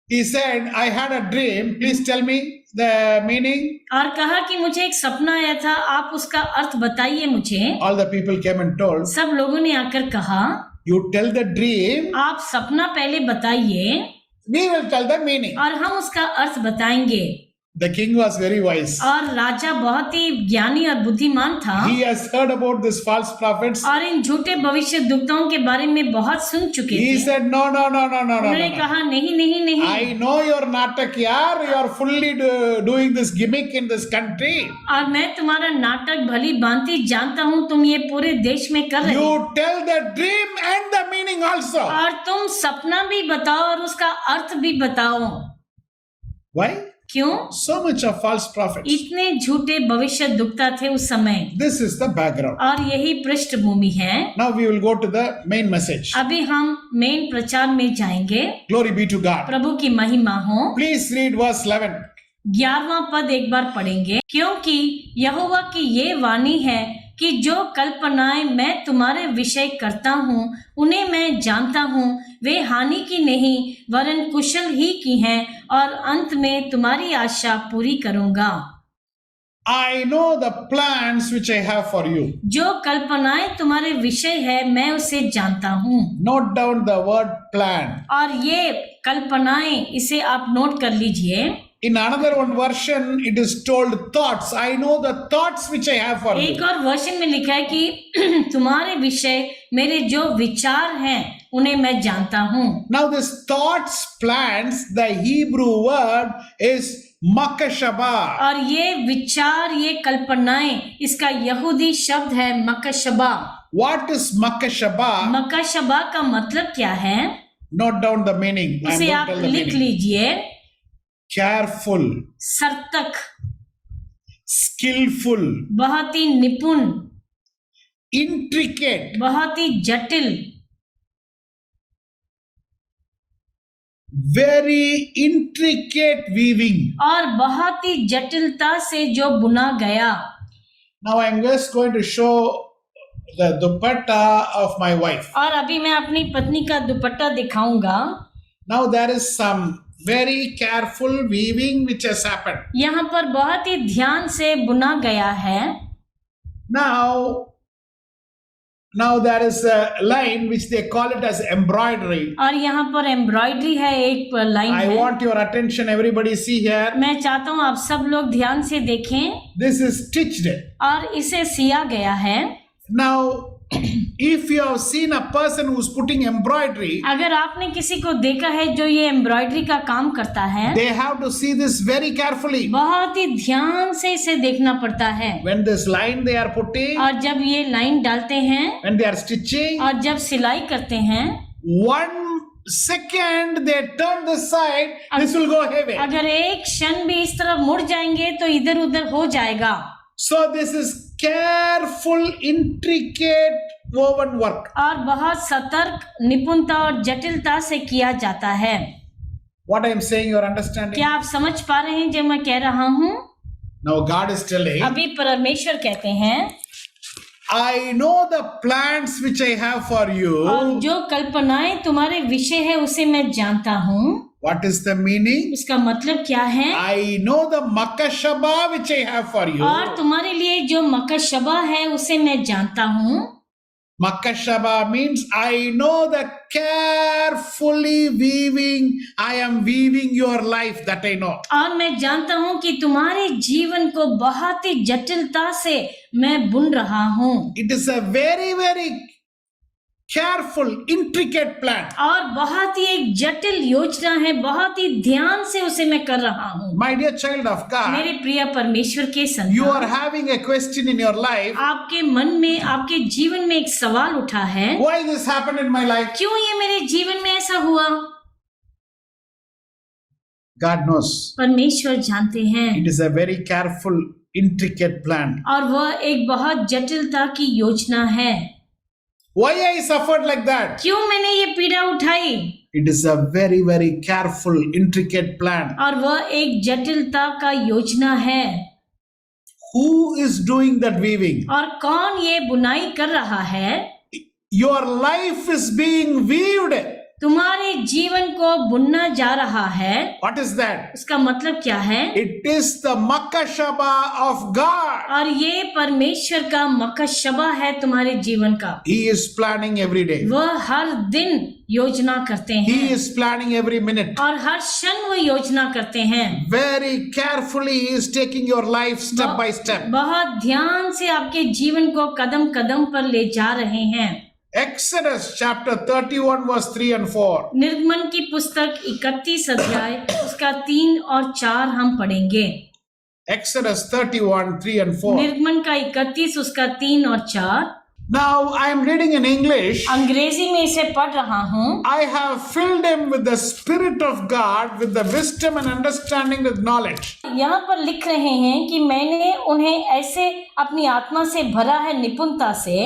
He said, I had a dream. Please tell me the meaning. और कहा कि मुझे एक सपना आया था, आप उसका अर्थ बताइए मुझे। All the people came and told, सब लोगों ने आकर कहा, you tell the dream, आप सपना पहले बताइए we will tell the meaning. और हम उसका अर्थ बताएंगे। The king was very wise. और राजा बहुत ही ज्ञानी और बुद्धिमान था। He has heard about these false prophets. और इन झूठे भविष्य दुक्ताओं के बारे में बहुत सुन चुके He थे। said, no, no, no, no, no, no, उन्होंने no, no. कहा, नहीं नहीं नहीं, I know your natak yaar. You are fully doing this gimmick in this country. और मैं तुम्हारा नाटक भली भांति जानता हूँ, तुम ये पूरे देश में कर रहे हो। You tell the dream and the meaning also. और तुम सपना भी बताओ और उसका अर्थ भी बताओ। Why? क्यों? So much of false prophets. इतने झूठे भविष्य दुक्ता थे उस समय। This is the background. और यही पृष्ठभूमि है। Now we will go to the main message. अभी हम मेन प्रचार में जाएंगे। Glory be to God. प्रभु की महिमा हो। Please read verse 11. 11वां पद एक बार पढ़ेंगे। क्योंकि यहोवा की ये वाणी है कि जो कल्पनाएं मैं तुम्हारे विषय करता हूँ उन्हें मैं जानता हूँ, वे हानि की नहीं वरन कुशल ही की हैं, और अंत में तुम्हारी आशा पूरी करूँगा। I know the plans which I have for you. जो कल्पनाएं तुम्हारे विषय है मैं उसे जानता हूँ। Note down the word plan. और ये कल्पनाएं, इसे आप नोट कर लीजिए। In another one version, it is told thoughts. I know the thoughts which I have for एक you. और वर्षन में लिखा है कि तुम्हारे विषय मेरे जो विचार हैं उन्हें मैं जानता हूँ। Now this thoughts, plans, the Hebrew word is makashaba. और ये विचार, ये कल्पनाएं, इसका यहूदी शब्द है मकशबा। What is makashaba? मकशबा का मतलब क्या है? Note down the meaning. I am इसे going आप to tell the लिख meaning. लीजिए। Careful, सर्तक, skillful, बहुत ही निपुण, intricate, बहुत ही जटिल, very intricate weaving. और बहुत ही जटिलता से जो बुना गया। Now I am just going to show the dupatta of my wife. और अभी मैं अपनी पत्नी का दुपट्टा दिखाऊंगा। Now there is some very careful weaving which has happened. यहाँ पर बहुत ही ध्यान से बुना गया है। Now Now there is a line which they call it as embroidery. और यहाँ पर एम्ब्रॉयडरी है, एक लाइन I है। want your attention, everybody see here. मैं चाहता हूँ आप सब लोग ध्यान से देखें। This is stitched. और इसे सिया गया है। Now, if you have seen a person who's putting embroidery, अगर आपने किसी को देखा है जो ये एम्ब्रॉयडरी का काम करता है, they have to see this very carefully. बहुत ही ध्यान से इसे देखना पड़ता है। When this line they are putting, और जब ये लाइन डालते हैं when they are stitching, और जब सिलाई करते हैं, 1 second they turn this side, this will go heavy. अगर एक क्षण भी इस तरफ मुड़ जाएंगे तो इधर उधर हो जाएगा। So this is careful, intricate woven work. और बहुत सतर्क, निपुणता और जटिलता से किया जाता है। What I am saying, you are understanding? क्या आप समझ पा रहे हैं जो मैं कह रहा हूँ? Now God is telling, अभी परमेश्वर कहते हैं, I know the plans which I have for और you. जो कल्पनाएं तुम्हारे विषय है उसे मैं जानता हूँ। What is the meaning? इसका मतलब क्या है? I know the makashaba which I have for you. और तुम्हारे लिए जो मकशबा है उसे मैं जानता हूँ। Makashaba means I know the carefully weaving. I am weaving your life, that I know. और मैं जानता हूँ कि तुम्हारे जीवन को बहुत ही जटिलता से मैं बुन रहा हूँ। It is a very, very careful, intricate plan. और बहुत ही एक जटिल योजना है, बहुत ही ध्यान से उसे मैं कर रहा हूँ। My dear child of God, मेरे प्रिय परमेश्वर के you are संतान, having a question in your life. आपके मन में, आपके जीवन में एक सवाल उठा है, Why this happened in my life? क्यों ये मेरे जीवन में ऐसा हुआ? God knows. परमेश्वर जानते हैं। It is a very careful, intricate plan. और वह एक बहुत जटिलता की योजना है। Why I suffered like that? क्यों मैंने ये पीड़ा उठाई? It is a very, very careful, intricate plan. और वह एक जटिलता का योजना है। Who is doing that weaving? और कौन ये बुनाई कर रहा है? Your life is being weaved. तुम्हारे जीवन को बुनना जा रहा है। What is that? इसका मतलब क्या है? It is the makashaba of God. और ये परमेश्वर का मकशबा है तुम्हारे जीवन का। He is planning every day. वह हर दिन योजना करते He हैं is planning every minute. और हर क्षण वो योजना करते हैं। Very carefully He is taking your life step by step. बहुत ध्यान से आपके जीवन को कदम कदम पर ले जा रहे हैं। Exodus chapter 31 verse 3 and 4. निर्गमन की पुस्तक 31 अध्याय उसका 3 और 4 हम पढ़ेंगे। Exodus 31, 3 and 4. निर्गमन का 31 उसका 3 और 4। Now I am reading in English. अंग्रेजी में इसे पढ़ रहा हूँ। I have filled him with the Spirit of God, with the wisdom and understanding, with knowledge. यहाँ पर लिख रहे हैं कि मैंने उन्हें ऐसे अपनी आत्मा से भरा है, निपुणता से,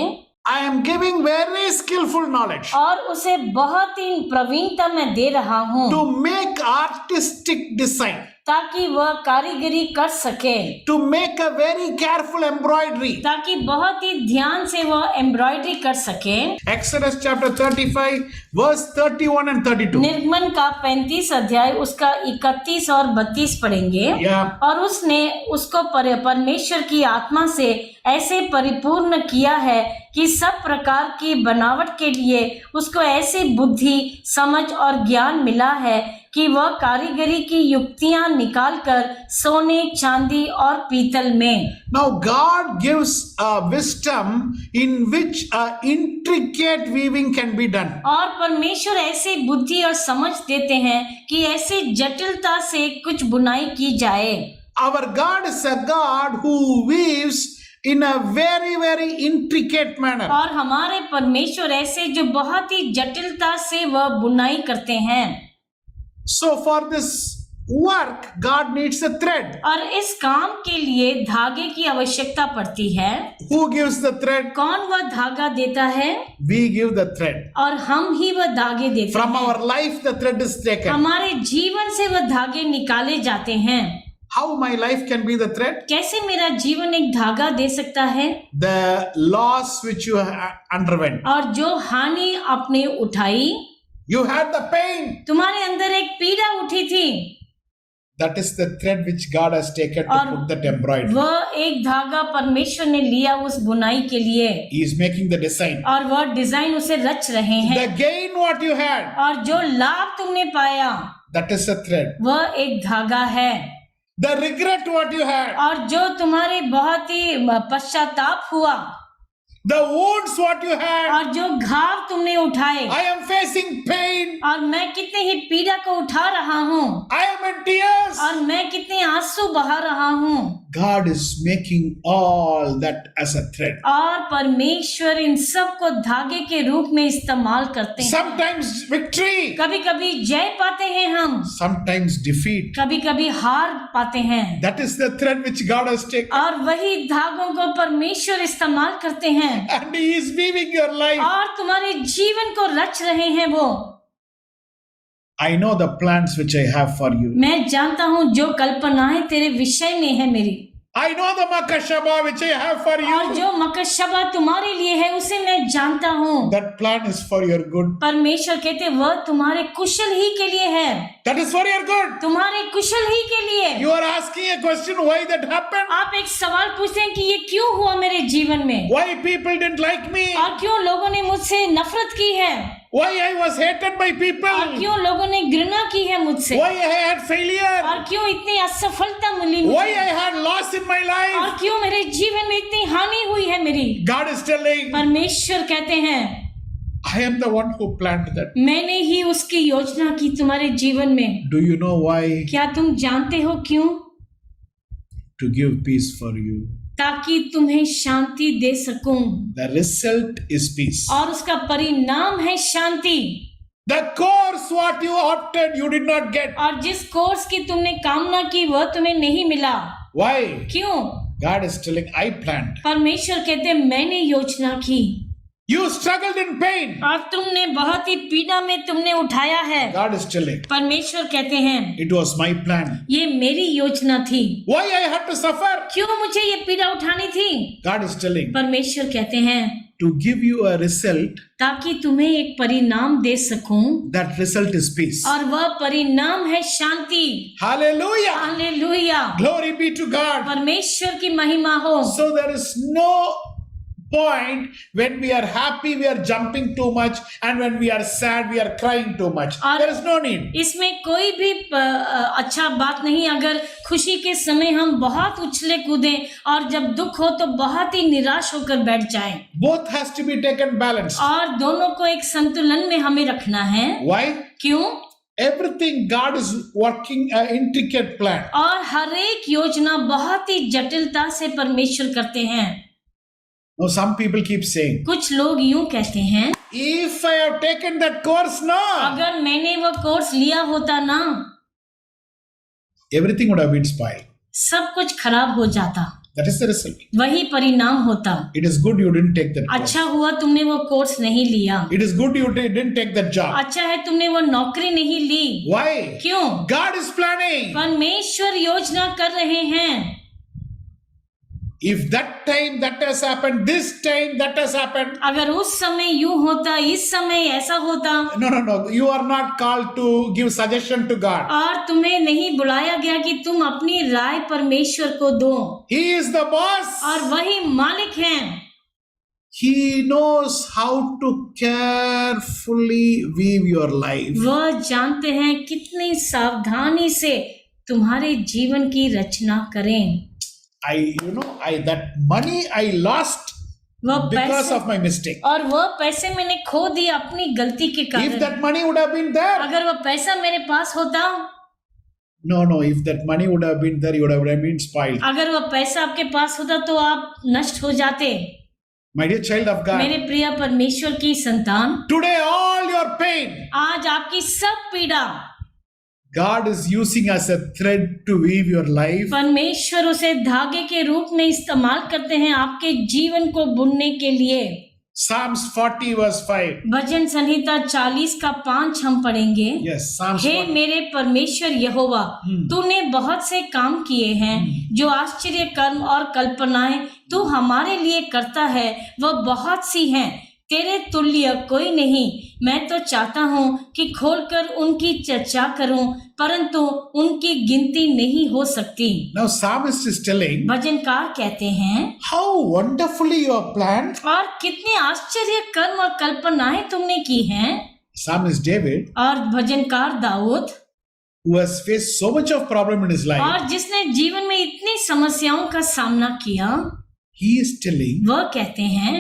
I am giving very skillful knowledge और उसे बहुत ही प्रवीणता मैं दे रहा हूँ to make artistic design, ताकि वह कारीगरी कर सके, to make a very careful embroidery. ताकि बहुत ही ध्यान से वह एम्ब्रॉयडरी कर सके। Exodus chapter 35 verse 31 and 32. निर्गमन का 35 अध्याय उसका 31 और 32 पढ़ेंगे। Yeah. और उसने उसको परमेश्वर की आत्मा से ऐसे परिपूर्ण किया है कि सब प्रकार की बनावट के लिए उसको ऐसी बुद्धि, समझ और ज्ञान मिला है कि वह कारीगरी की युक्तियां निकालकर सोने, चांदी और पीतल में। Now God gives a wisdom in which a intricate weaving can be done. और परमेश्वर ऐसी बुद्धि और समझ देते हैं कि ऐसी जटिलता से कुछ बुनाई की जाए। Our God is a God who weaves in a very, very intricate manner. और हमारे परमेश्वर ऐसे जो बहुत ही जटिलता से वह बुनाई करते हैं। So for this work, God needs a thread. और इस काम के लिए धागे की आवश्यकता पड़ती है। Who gives the thread? कौन वह धागा देता है? We give the thread. और हम ही वह धागे देते From हैं। our life, the thread is taken. हमारे जीवन से वह धागे निकाले जाते हैं। How my life can be the thread? कैसे मेरा जीवन एक धागा दे सकता है? The loss which you underwent. और जो हानि आपने उठाई, You had the pain. तुम्हारे अंदर एक पीड़ा उठी थी। That is the thread which God has taken to और put that embroidery. वह एक धागा परमेश्वर ने लिया उस बुनाई के लिए, He is making the design. और वह डिजाइन उसे रच रहे हैं। The gain what you had, और जो लाभ तुमने पाया that is the thread. वह एक धागा है। The regret what you had, और जो तुम्हारे बहुत ही पश्चाताप हुआ, the wounds what you had. और जो घाव तुमने उठाए, I am facing pain. और मैं कितने ही पीड़ा को उठा रहा हूँ, I am in tears. और मैं कितने आंसू बहा रहा हूँ। God is making all that as a thread. और परमेश्वर इन सब को धागे के रूप में इस्तेमाल करते हैं। Sometimes victory, कभी कभी जय पाते हैं हम, sometimes defeat. कभी कभी हार पाते हैं, That is the thread which God has taken. और वही धागों को परमेश्वर इस्तेमाल करते हैं, And He is weaving your life. और तुम्हारे जीवन को रच रहे हैं वो। I know the plans which I have for you. मैं जानता हूँ जो कल्पनाएं तेरे विषय में है मेरी, I know the Makashaba which I have for और you. जो मकशबा तुम्हारे लिए है उसे मैं जानता हूँ। That plan is for your good. परमेश्वर कहते वह तुम्हारे कुशल ही के लिए है, That is for your good. तुम्हारे कुशल ही के लिए। You are asking a question why that happened? आप एक सवाल पूछते हैं कि ये क्यों हुआ मेरे जीवन में, Why people didn't like me? और क्यों लोगों ने मुझसे नफरत की है, Why I was hated by और people? क्यों लोगों ने घृणा की है मुझसे, Why I had failure? और क्यों इतनी असफलता मिली Why मुझे, I had loss in my और life? क्यों मेरे जीवन में इतनी हानि हुई है मेरी। God is telling, परमेश्वर कहते हैं I am the one who planned that. मैंने ही उसकी योजना की तुम्हारे जीवन में। Do you know why? क्या तुम जानते हो क्यों? To give peace for you. ताकि तुम्हें शांति दे सकूं, The result is peace. और उसका परिणाम है शांति। The course what you opted, you did not get. और जिस कोर्स की तुमने कामना की वह तुम्हें नहीं मिला। Why? क्यों? God is telling, I planned. परमेश्वर कहते मैंने योजना की, You struggled in pain. और तुमने बहुत ही पीड़ा में तुमने उठाया है। God is telling, परमेश्वर कहते हैं it was my plan. ये मेरी योजना थी। Why I had to suffer? क्यों मुझे ये पीड़ा उठानी थी? God is telling, परमेश्वर कहते हैं to give you a result, ताकि तुम्हें एक परिणाम दे सकूं, that result is peace. और वह परिणाम है शांति। Hallelujah. Hallelujah, Glory be to God. परमेश्वर की महिमा हो। So there is no point when we are happy, we are jumping too much, and when we are sad, we are crying too much. और There is no need. इसमें कोई भी अच्छा बात नहीं अगर खुशी के समय हम बहुत उछले कूदें, और जब दुख हो तो बहुत ही निराश होकर बैठ जाएं। Both has to be taken balanced. और दोनों को एक संतुलन में हमें रखना है। Why? क्यों? Everything God is working an intricate plan. और हर एक योजना बहुत ही जटिलता से परमेश्वर करते हैं। Now some people keep saying, कुछ लोग यूं कहते हैं if I have taken that course now, अगर मैंने वो कोर्स लिया होता ना, everything would have been spoiled. सब कुछ खराब हो जाता, That is the result. वही परिणाम होता। It is good you didn't take that course. अच्छा हुआ तुमने वो कोर्स नहीं लिया, It is good you didn't take that job. अच्छा है तुमने वो नौकरी नहीं ली। Why? क्यों? God is planning. परमेश्वर योजना कर रहे हैं। If that time that has happened, this time that has happened. अगर उस समय यूं होता, इस समय ऐसा होता, No. You are not called to give suggestion to God. और तुम्हें नहीं बुलाया गया कि तुम अपनी राय परमेश्वर को दो, He is the boss. और वही मालिक हैं। He knows how to carefully weave your life. वह जानते हैं कितनी सावधानी से तुम्हारे जीवन की रचना करें। That money I lost वह because पैसे, of my mistake. और वह पैसे मैंने खो दिए अपनी गलती के If कारण। that money would have been there, अगर वह पैसा मेरे पास होता, no. If that money would have been there, you would have been spoiled. अगर वह पैसा आपके पास होता तो आप नष्ट हो जाते। My dear child of God, मेरे प्रिय परमेश्वर की संतान, today all your pain, आज आपकी सब पीड़ा God is using as a thread to weave your life. परमेश्वर उसे धागे के रूप में इस्तेमाल करते हैं आपके जीवन को बुनने के लिए। Psalms 40 verse 5. भजन संहिता 40 का 5 हम पढ़ेंगे। Yes, Psalms हे 40. मेरे परमेश्वर यहोवा, तूने बहुत से काम किए हैं, जो आश्चर्य कर्म और कल्पनाएं तू हमारे लिए करता है वह बहुत सी हैं। तेरे तुल्य कोई नहीं। मैं तो चाहता हूँ कि खोलकर उनकी चर्चा करूं, परंतु उनकी गिनती नहीं हो सकती। Now, psalmist is telling भजनकार कहते हैं, how wonderfully you are planned. और कितने आश्चर्य कर्म और कल्पनाएं तुमने की हैं। Psalmist David, और भजनकार Dawood, who has faced so much of problem in his life, और जिसने जीवन में इतनी समस्याओं का सामना किया, he is telling वह कहते हैं,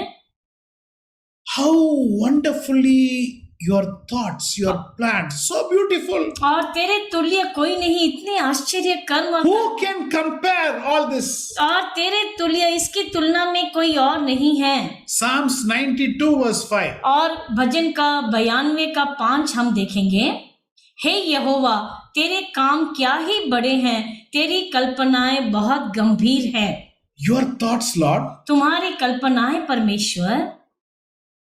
how wonderfully your thoughts, your plans, so beautiful. और तेरे तुल्य कोई नहीं, इतने आश्चर्य कर्म और Who can compare all this? और तेरे तुल्य इसकी तुलना में कोई और नहीं है। Psalms 92 verse 5. और भजन का 92 का 5 हम देखेंगे। हे यहोवा, तेरे काम क्या ही बड़े हैं, तेरी कल्पनाएं बहुत गंभीर है। Your thoughts, Lord, तुम्हारी कल्पनाएं परमेश्वर,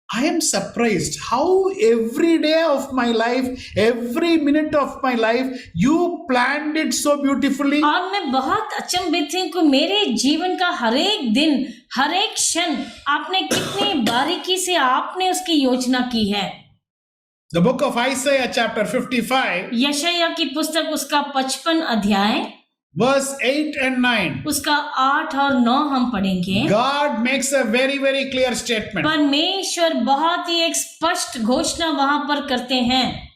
I am surprised how every day of my life, every minute of my life, you planned it so beautifully. और मैं बहुत अचंभित हूँ कि मेरे जीवन का हर एक दिन, हर एक क्षण आपने कितनी बारीकी से आपने उसकी योजना की है। The book of Isaiah chapter 55 यशायाह की पुस्तक उसका 55 अध्याय verse 8 and 9. उसका 8 और 9 हम पढ़ेंगे। God makes a very very clear statement. परमेश्वर बहुत ही एक स्पष्ट घोषणा वहां पर करते हैं,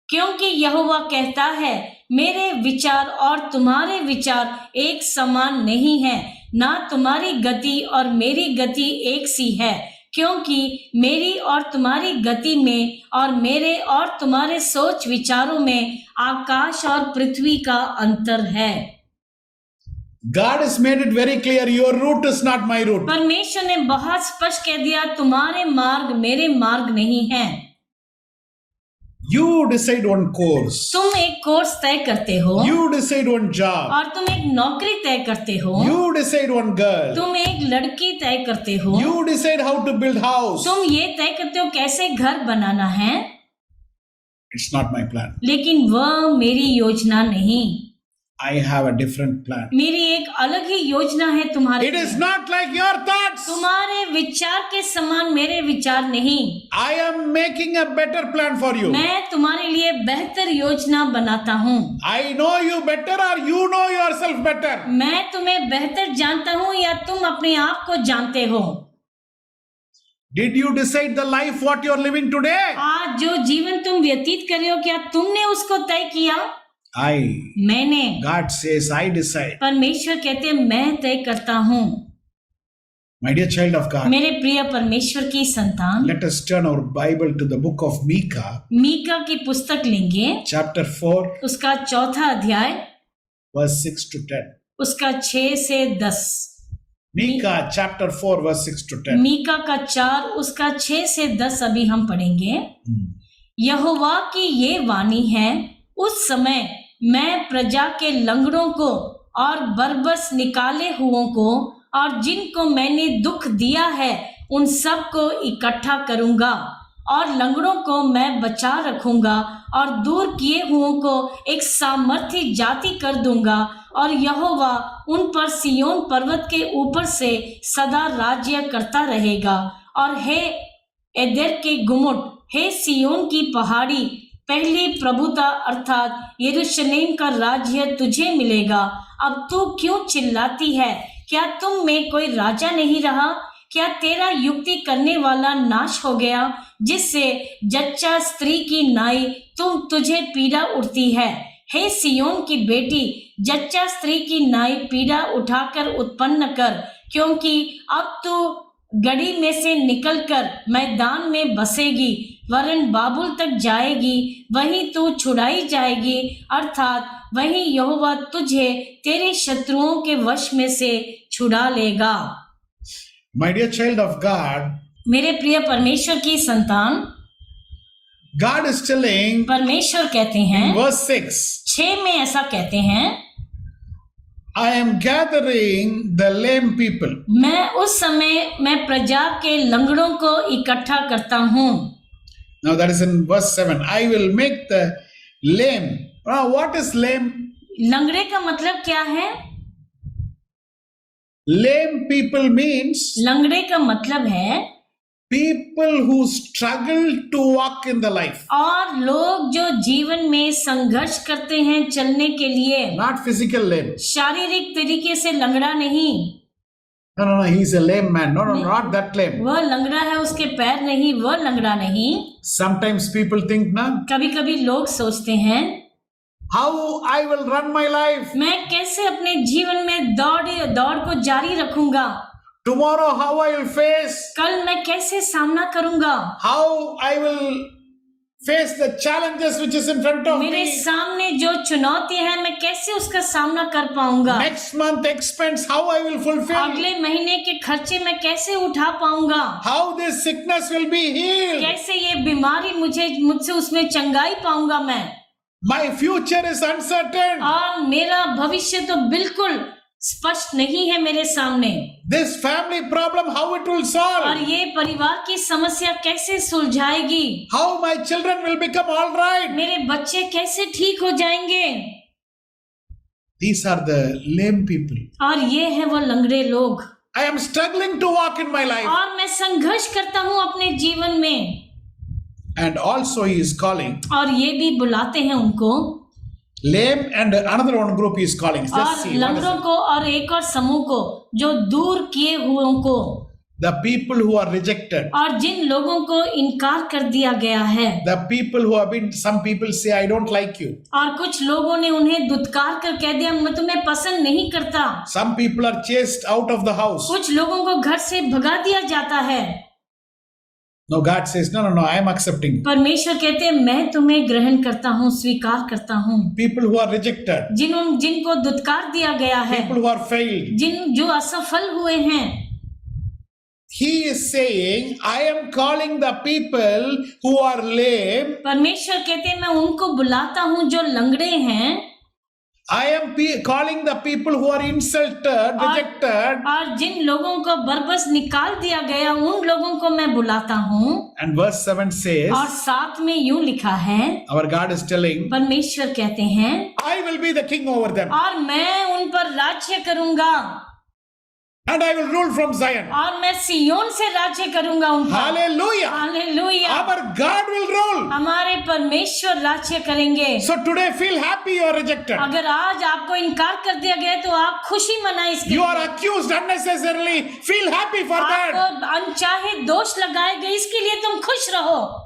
क्योंकि यहोवा कहता है, मेरे विचार और तुम्हारे विचार एक समान नहीं है, ना तुम्हारी गति और मेरी गति एक सी है, क्योंकि मेरी और तुम्हारी गति में और मेरे और तुम्हारे सोच विचारों में आकाश और पृथ्वी का अंतर है। God has made it very clear, your route is not my route. परमेश्वर ने बहुत स्पष्ट कह दिया, तुम्हारे मार्ग मेरे मार्ग नहीं है। You decide one course. तुम एक कोर्स तय करते हो, You decide one job. और तुम एक नौकरी तय करते हो, You decide one girl. तुम एक लड़की तय करते हो, You decide how to build house. तुम ये तय करते हो कैसे घर बनाना है, It's not my plan. लेकिन वह मेरी योजना नहीं। I have a different plan. मेरी एक अलग ही योजना है तुम्हारे It is लिए। not like your thoughts. तुम्हारे विचार के समान मेरे विचार नहीं। I am making a better plan for you. मैं तुम्हारे लिए बेहतर योजना बनाता हूँ। I know you better or you know yourself better. मैं तुम्हें बेहतर जानता हूँ या तुम अपने आप को जानते हो। Did you decide the life what you are living today? आज जो जीवन तुम व्यतीत कर रहे हो, क्या तुमने उसको तय किया? मैंने। God says, I decide. परमेश्वर कहते हैं, मैं तय करता हूँ। My dear child of God, मेरे प्रिय परमेश्वर की संतान, let us turn our Bible to the book of Micah, Mika की पुस्तक लेंगे, chapter 4, उसका 4 अध्याय, verse 6 to 10. उसका 6 से 10। Micah chapter 4, verse 6 to 10. Mika का 4 उसका 6 से 10 अभी हम पढ़ेंगे। यहोवा की ये वाणी है, उस समय मैं प्रजा के लंगड़ों को और बरबस निकाले हुओं को और जिनको मैंने दुख दिया है उन सब को इकट्ठा करूंगा, और लंगड़ों को मैं बचा रखूंगा और दूर किए हुओं को एक सामर्थी जाति कर दूंगा, और यहोवा उन पर सिय्योन पर्वत के ऊपर से सदा राज्य करता रहेगा। और हे एदेर के गुमुट, हे सिय्योन की पहाड़ी, पहली प्रभुता अर्थात यरूशलेम का राज्य तुझे मिलेगा। अब तू क्यों चिल्लाती है? क्या तुम में कोई राजा नहीं रहा? क्या तेरा युक्ति करने वाला नाश हो गया, जिससे जच्चा स्त्री की नाई तुझे पीड़ा उठती है? हे सिय्योन की बेटी, जच्चा स्त्री की नाई पीड़ा उठाकर उत्पन्न कर, क्योंकि अब तू गड़ी में से निकलकर मैदान में बसेगी, वरन बाबुल तक जाएगी, वहीं तू छुड़ाई जाएगी, अर्थात वहीं यहोवा तुझे तेरे शत्रुओं के वश में से छुड़ा लेगा। My dear child of God, मेरे प्रिय परमेश्वर की संतान, God is telling, परमेश्वर कहते हैं, verse 6 में ऐसा कहते हैं, I am gathering the lame people. मैं उस समय मैं प्रजा के लंगड़ों को इकट्ठा करता हूँ। Now that is in verse 7. I will make the lame. Now what is lame? लंगड़े का मतलब क्या है? Lame people means लंगड़े का मतलब है people who struggle to walk in the life, और लोग जो जीवन में संघर्ष करते हैं चलने के लिए, not physical lame. शारीरिक तरीके से लंगड़ा नहीं, No, he's a lame man. No, not that lame. वह लंगड़ा है, उसके पैर नहीं, वह लंगड़ा नहीं। Sometimes people think, na, कभी कभी लोग सोचते हैं how I will run my life. मैं कैसे अपने जीवन में दौड़ को जारी रखूंगा, Tomorrow, how I will face, कल मैं कैसे सामना करूंगा, how I will face the challenges which is in front of मेरे me. सामने जो चुनौती है मैं कैसे उसका सामना कर पाऊंगा, Next month expense, how I will fulfill, अगले महीने के खर्चे मैं कैसे उठा पाऊंगा, how this sickness will be healed. कैसे ये बीमारी मुझसे उसमें चंगाई पाऊंगा मैं, My future is uncertain. और मेरा भविष्य तो बिल्कुल स्पष्ट नहीं है मेरे सामने, This family problem, how it will और solve, ये परिवार की समस्या कैसे सुलझाएगी, how my children will become all right. मेरे बच्चे कैसे ठीक हो जाएंगे। These are the lame people. और ये है वो लंगड़े लोग, I am struggling to walk in my life. और मैं संघर्ष करता हूँ अपने जीवन में। And also he is calling और ये भी बुलाते हैं उनको, lame, and another one group he is calling. Let's और see. What is लंगड़ों it? को और एक और समूह को, जो दूर किए हुओं को, The people who are rejected. और जिन लोगों को इनकार कर दिया गया है, The people who have been, some people say, I don't like you. और कुछ लोगों ने उन्हें दुत्कार कर कह दिया मैं तुम्हें पसंद नहीं करता। Some people are chased out of the house. कुछ लोगों को घर से भगा दिया जाता है। No, God says, no, I am accepting. परमेश्वर कहते हैं मैं तुम्हें ग्रहण करता हूँ, स्वीकार करता हूँ। People who are rejected. जिनको दुत्कार दिया गया है, People who are failed. जो असफल हुए हैं, He is saying, I am calling the people who are lame. परमेश्वर कहते हैं मैं उनको बुलाता हूँ जो लंगड़े हैं, I am calling the people who are insulted, rejected. और जिन लोगों को बरबस निकाल दिया गया उन लोगों को मैं बुलाता हूँ। And verse 7 says, और साथ में यूं लिखा है, our God is telling, परमेश्वर कहते हैं I will be the king over them. और मैं उन पर राज्य करूंगा, And I will rule from Zion. और मैं सियोन से राज्य करूंगा उन पर। Hallelujah. Hallelujah, Our God will rule. हमारे परमेश्वर राज्य करेंगे। So today feel happy you are rejected. अगर आज आपको इनकार कर दिया गया तो आप खुशी मनाएं इसके You लिए। are accused unnecessarily. Feel happy for that. आपको अनचाहे दोष लगाए गए इसके लिए तुम खुश रहो।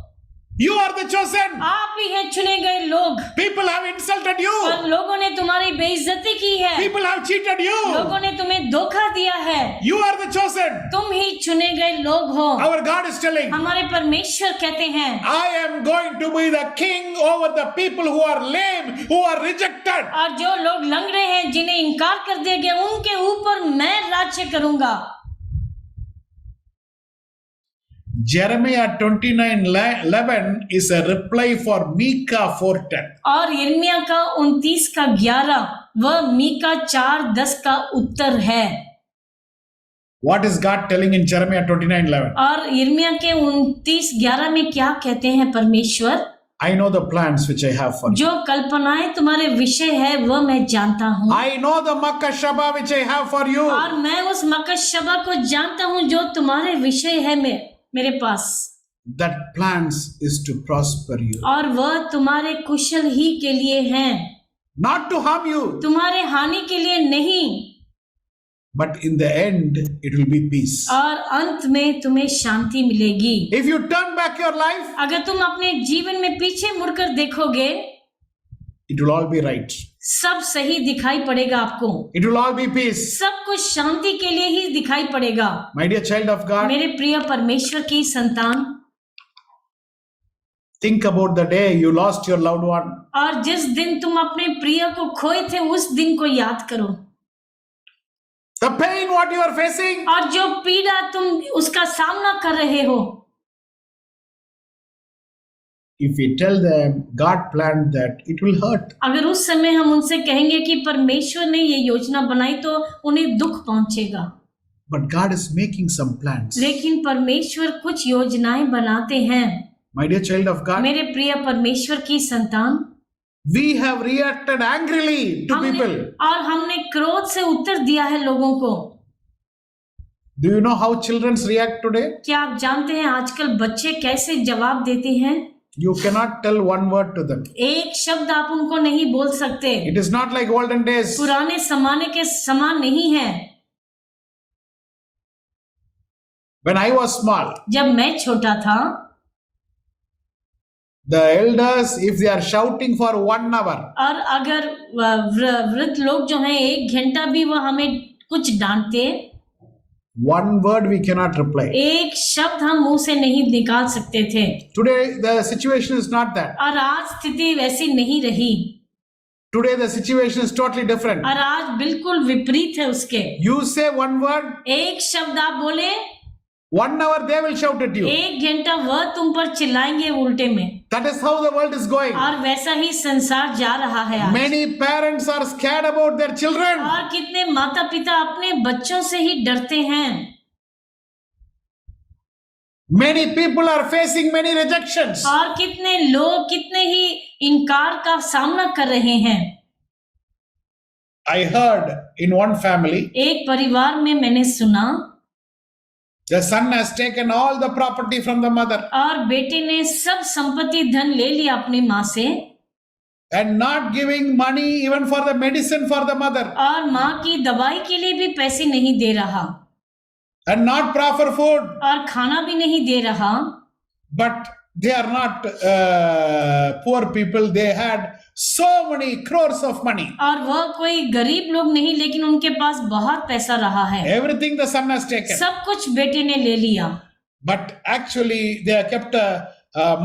You are the chosen. आप ही हैं चुने गए लोग, People have insulted you. और लोगों ने तुम्हारी बेइज्जती की है, People have cheated you. लोगों ने तुम्हें धोखा दिया है, You are the chosen. तुम ही चुने गए लोग हो। Our God is telling, हमारे परमेश्वर कहते हैं I am going to be the king over the people who are lame, who are rejected. और जो लोग लंगड़े हैं जिन्हें इनकार कर दिया गया उनके ऊपर मैं राज्य करूंगा। Jeremiah 29:11 is a reply for Micah 4:10. और यिर्मयाह का 29:11 वह मीका 4:10 का उत्तर है। What is God telling in Jeremiah 29:11? और यिर्मयाह के 29:11 में क्या कहते हैं परमेश्वर? I know the plans which I have for you. जो कल्पनाएं तुम्हारे विषय है वह मैं जानता हूँ, I know the Makashaba which I have for you. और मैं उस मकशबा को जानता हूँ जो तुम्हारे विषय है मेरे पास, That plans is to prosper you, और वह तुम्हारे कुशल ही के लिए हैं, not to harm you, तुम्हारे हानि के लिए नहीं, but in the end it will be peace. और अंत में तुम्हें शांति मिलेगी। If you turn back your life, अगर तुम अपने जीवन में पीछे मुड़कर देखोगे, it will all be right. सब सही दिखाई पड़ेगा आपको, It will all be peace. सब कुछ शांति के लिए ही दिखाई पड़ेगा। My dear child of God, मेरे प्रिय परमेश्वर की संतान, think about the day you lost your loved one. और जिस दिन तुम अपने प्रिय को खोए थे उस दिन को याद करो, The pain what you are facing, और जो पीड़ा तुम उसका सामना कर रहे हो। if we tell them God planned that, it will hurt. अगर उस समय हम उनसे कहेंगे कि परमेश्वर ने ये योजना बनाई तो उन्हें दुख पहुंचेगा, But God is making some plans. लेकिन परमेश्वर कुछ योजनाएं बनाते हैं। My dear child of God, मेरे प्रिय परमेश्वर की संतान, we have reacted angrily to people. और हमने क्रोध से उत्तर दिया है लोगों को। Do you know how children react today? क्या आप जानते हैं आजकल बच्चे कैसे जवाब देते हैं? You cannot tell one word to them. एक शब्द आप उनको नहीं बोल सकते। It is not like olden days. पुराने जमाने के समान नहीं है। When I was small, जब मैं छोटा था, the elders, if they are shouting for 1 hour, और अगर वृद्ध लोग जो हैं 1 घंटा भी वो हमें कुछ डांटते, 1 word we cannot reply. एक शब्द हम मुंह से नहीं निकाल सकते थे। Today the situation is not that. और आज स्थिति वैसी नहीं रही। Today the situation is totally different. और आज बिल्कुल विपरीत है उसके। You say 1 word, एक शब्द आप बोले, 1 hour they will shout at you. 1 घंटा वह तुम पर चिल्लाएंगे उल्टे में। That is how the world is going. और वैसा ही संसार जा रहा है आज। Many parents are scared about their children. और कितने माता पिता अपने बच्चों से ही डरते हैं। Many people are facing many rejections. और कितने लोग कितने ही इनकार का सामना कर रहे हैं। I heard in one family, एक परिवार में मैंने सुना, the son has taken all the property from the mother और बेटे ने सब संपत्ति धन ले लिया अपनी माँ से, and not giving money even for the medicine for the mother और माँ की दवाई के लिए भी पैसे नहीं दे रहा, and not proper food, और खाना भी नहीं दे रहा। but they are not poor people. They had so many crores of money. और वह कोई गरीब लोग नहीं, लेकिन उनके पास बहुत पैसा रहा है। Everything the son has taken. सब कुछ बेटे ने ले लिया, But actually they have kept a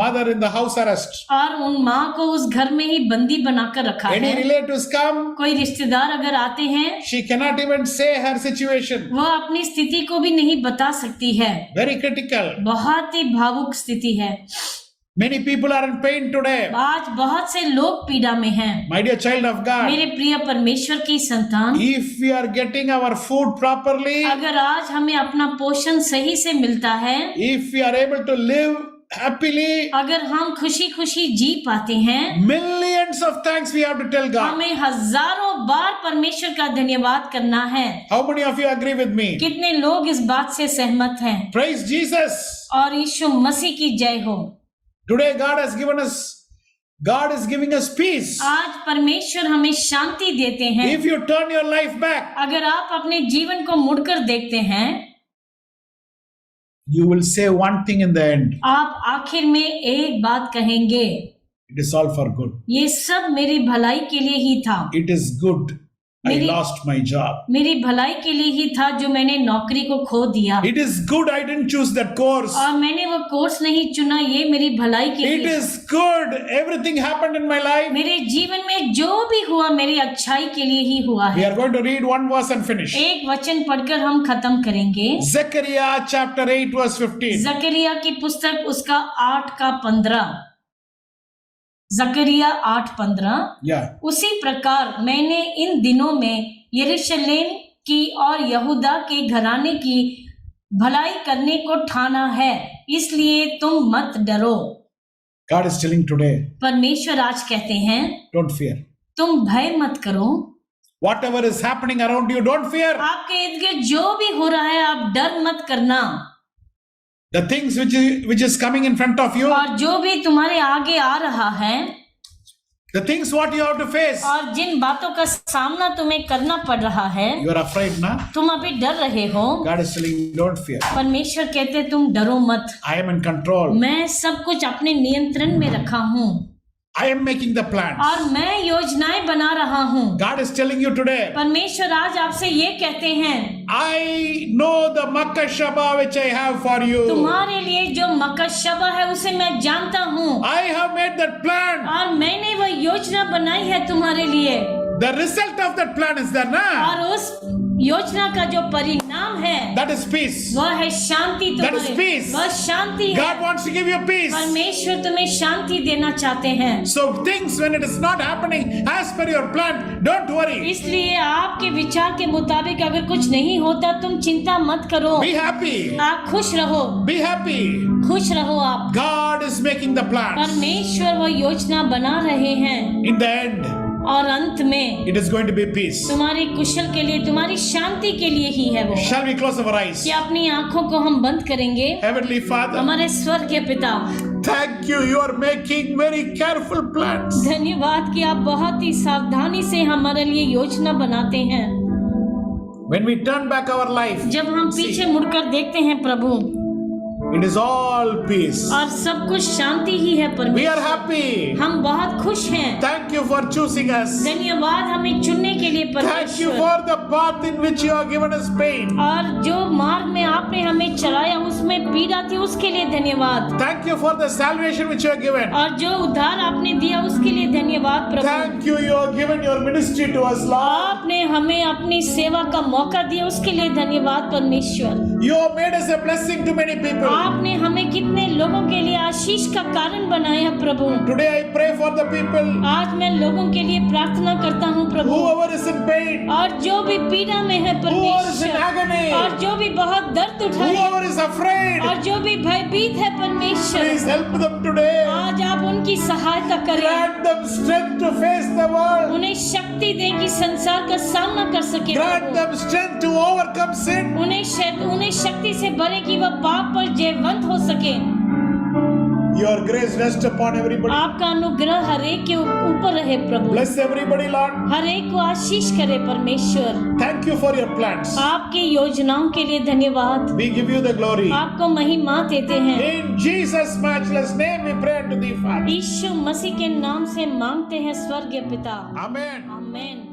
mother in the house arrest. और उन माँ को उस घर में ही बंदी बनाकर रखा Any है। relatives come, कोई रिश्तेदार अगर आते हैं, she cannot even say her situation. वह अपनी स्थिति को भी नहीं बता सकती है। Very critical. बहुत ही भावुक स्थिति है। Many people are in pain today. आज बहुत से लोग पीड़ा में हैं। My dear child of God, मेरे प्रिय परमेश्वर की संतान, if we are getting our food properly, अगर आज हमें अपना पोषण सही से मिलता है, if we are able to live happily, अगर हम खुशी खुशी जी पाते हैं, millions of thanks we have to tell God. हमें हजारों बार परमेश्वर का धन्यवाद करना है। How many of you agree with me? कितने लोग इस बात से सहमत हैं? Praise Jesus. और यीशु मसीह की जय हो। Today God is giving us peace. आज परमेश्वर हमें शांति देते हैं। If you turn your life back, अगर आप अपने जीवन को मुड़कर देखते हैं, you will say one thing in the end. आप आखिर में एक बात कहेंगे, It is all for good. ये सब मेरी भलाई के लिए ही था। It is good. I मेरी- lost my job. मेरी भलाई के लिए ही था जो मैंने नौकरी को खो दिया, It is good I didn't choose that course. और मैंने वो कोर्स नहीं चुना, ये मेरी भलाई के It लिए। is good everything happened in my life. मेरे जीवन में जो भी हुआ मेरी अच्छाई के लिए ही हुआ We है। are going to read one verse and finish. एक वचन पढ़कर हम खत्म करेंगे। Zechariah chapter 8 verse 15. जकरिया की पुस्तक उसका 8:15। जकरिया 8:15। Yeah. उसी प्रकार मैंने इन दिनों में यरूशलेम की और यहूदा के घराने की भलाई करने को ठाना है, इसलिए तुम मत डरो। God is telling today, परमेश्वर आज कहते हैं, don't fear. तुम भय मत करो। Whatever is happening around you, don't fear. आपके इर्द गिर्द जो भी हो रहा है, आप डर मत करना। The things which is coming in front of you, और जो भी तुम्हारे आगे आ रहा है, the things what you have to face, और जिन बातों का सामना तुम्हें करना पड़ रहा है, you are afraid na? तुम अभी डर रहे हो। God is telling you, don't fear. परमेश्वर कहते तुम डरो मत, I am in control. मैं सब कुछ अपने नियंत्रण में रखा हूँ, I am making the plans. और मैं योजनाएं बना रहा हूँ। God is telling you today, परमेश्वर आज आपसे ये कहते हैं, I know the Makashaba which I have for you. तुम्हारे लिए जो मकशबा है उसे मैं जानता हूँ, I have made that plan. और मैंने वह योजना बनाई है तुम्हारे लिए। The result of that plan is there, na? और उस योजना का जो परिणाम है, That is peace. वह है शांति। That is तुम्हारे peace. वह शांति है। God wants to give you peace. परमेश्वर तुम्हें शांति देना चाहते हैं। So things when it is not happening as per your plan, don't worry. इसलिए आपके विचार के मुताबिक अगर कुछ नहीं होता, तुम चिंता मत करो। Be happy. आप खुश रहो, Be happy. खुश रहो आप। God is making the plans. परमेश्वर वह योजना बना रहे हैं, In the end, और अंत में it is going to be peace. तुम्हारे कुशल के लिए, तुम्हारी शांति के लिए ही है वो। Shall we close our eyes? क्या अपनी आंखों को हम बंद करेंगे? Heavenly Father, हमारे स्वर्गीय पिता, thank you. You are making very careful plans. धन्यवाद कि आप बहुत ही सावधानी से हमारे लिए योजना बनाते हैं। When we turn back our life, जब हम पीछे मुड़कर देखते हैं प्रभु, it is all peace. और सब कुछ शांति ही है We are परमेश्वर। happy. हम बहुत खुश हैं। Thank you for choosing us. धन्यवाद हमें चुनने के लिए Thank you परमेश्वर। for the path in which you have given us pain. और जो मार्ग में आपने हमें चलाया उसमें पीड़ा थी, उसके लिए धन्यवाद। Thank you for the salvation which you have given. और जो उद्धार आपने दिया उसके लिए धन्यवाद प्रभु। Thank you. You have given your ministry to us, Lord. आपने हमें अपनी सेवा का मौका दिया, उसके लिए धन्यवाद परमेश्वर। You have made us a blessing to many people. आपने हमें कितने लोगों के लिए आशीष का कारण बनाया प्रभु। Today I pray for the people आज मैं लोगों के लिए प्रार्थना करता हूँ प्रभु, whoever is in pain, और जो भी पीड़ा में है whoever is in परमेश्वर, agony, और जो भी बहुत दर्द उठाए, whoever is afraid. और जो भी भयभीत है परमेश्वर, Please help them today. आज आप उनकी सहायता करें। Grant them strength to face the world. उन्हें शक्ति दें कि संसार का सामना कर सके Grant Prabhu. them strength to overcome sin. उन्हें शक्ति से भरे कि वह पाप पर जयवंत हो सके। Your grace rest upon everybody. आपका अनुग्रह हर एक के ऊपर रहे प्रभु। Bless everybody, Lord. हर एक को आशीष करे परमेश्वर। Thank you for your plans. आपकी योजनाओं के लिए धन्यवाद। We give you the glory. आपको महिमा देते हैं। In Jesus' matchless name we pray to thee, Father. यीशु मसीह के नाम से मांगते हैं स्वर्गीय पिता। Amen. आमीन।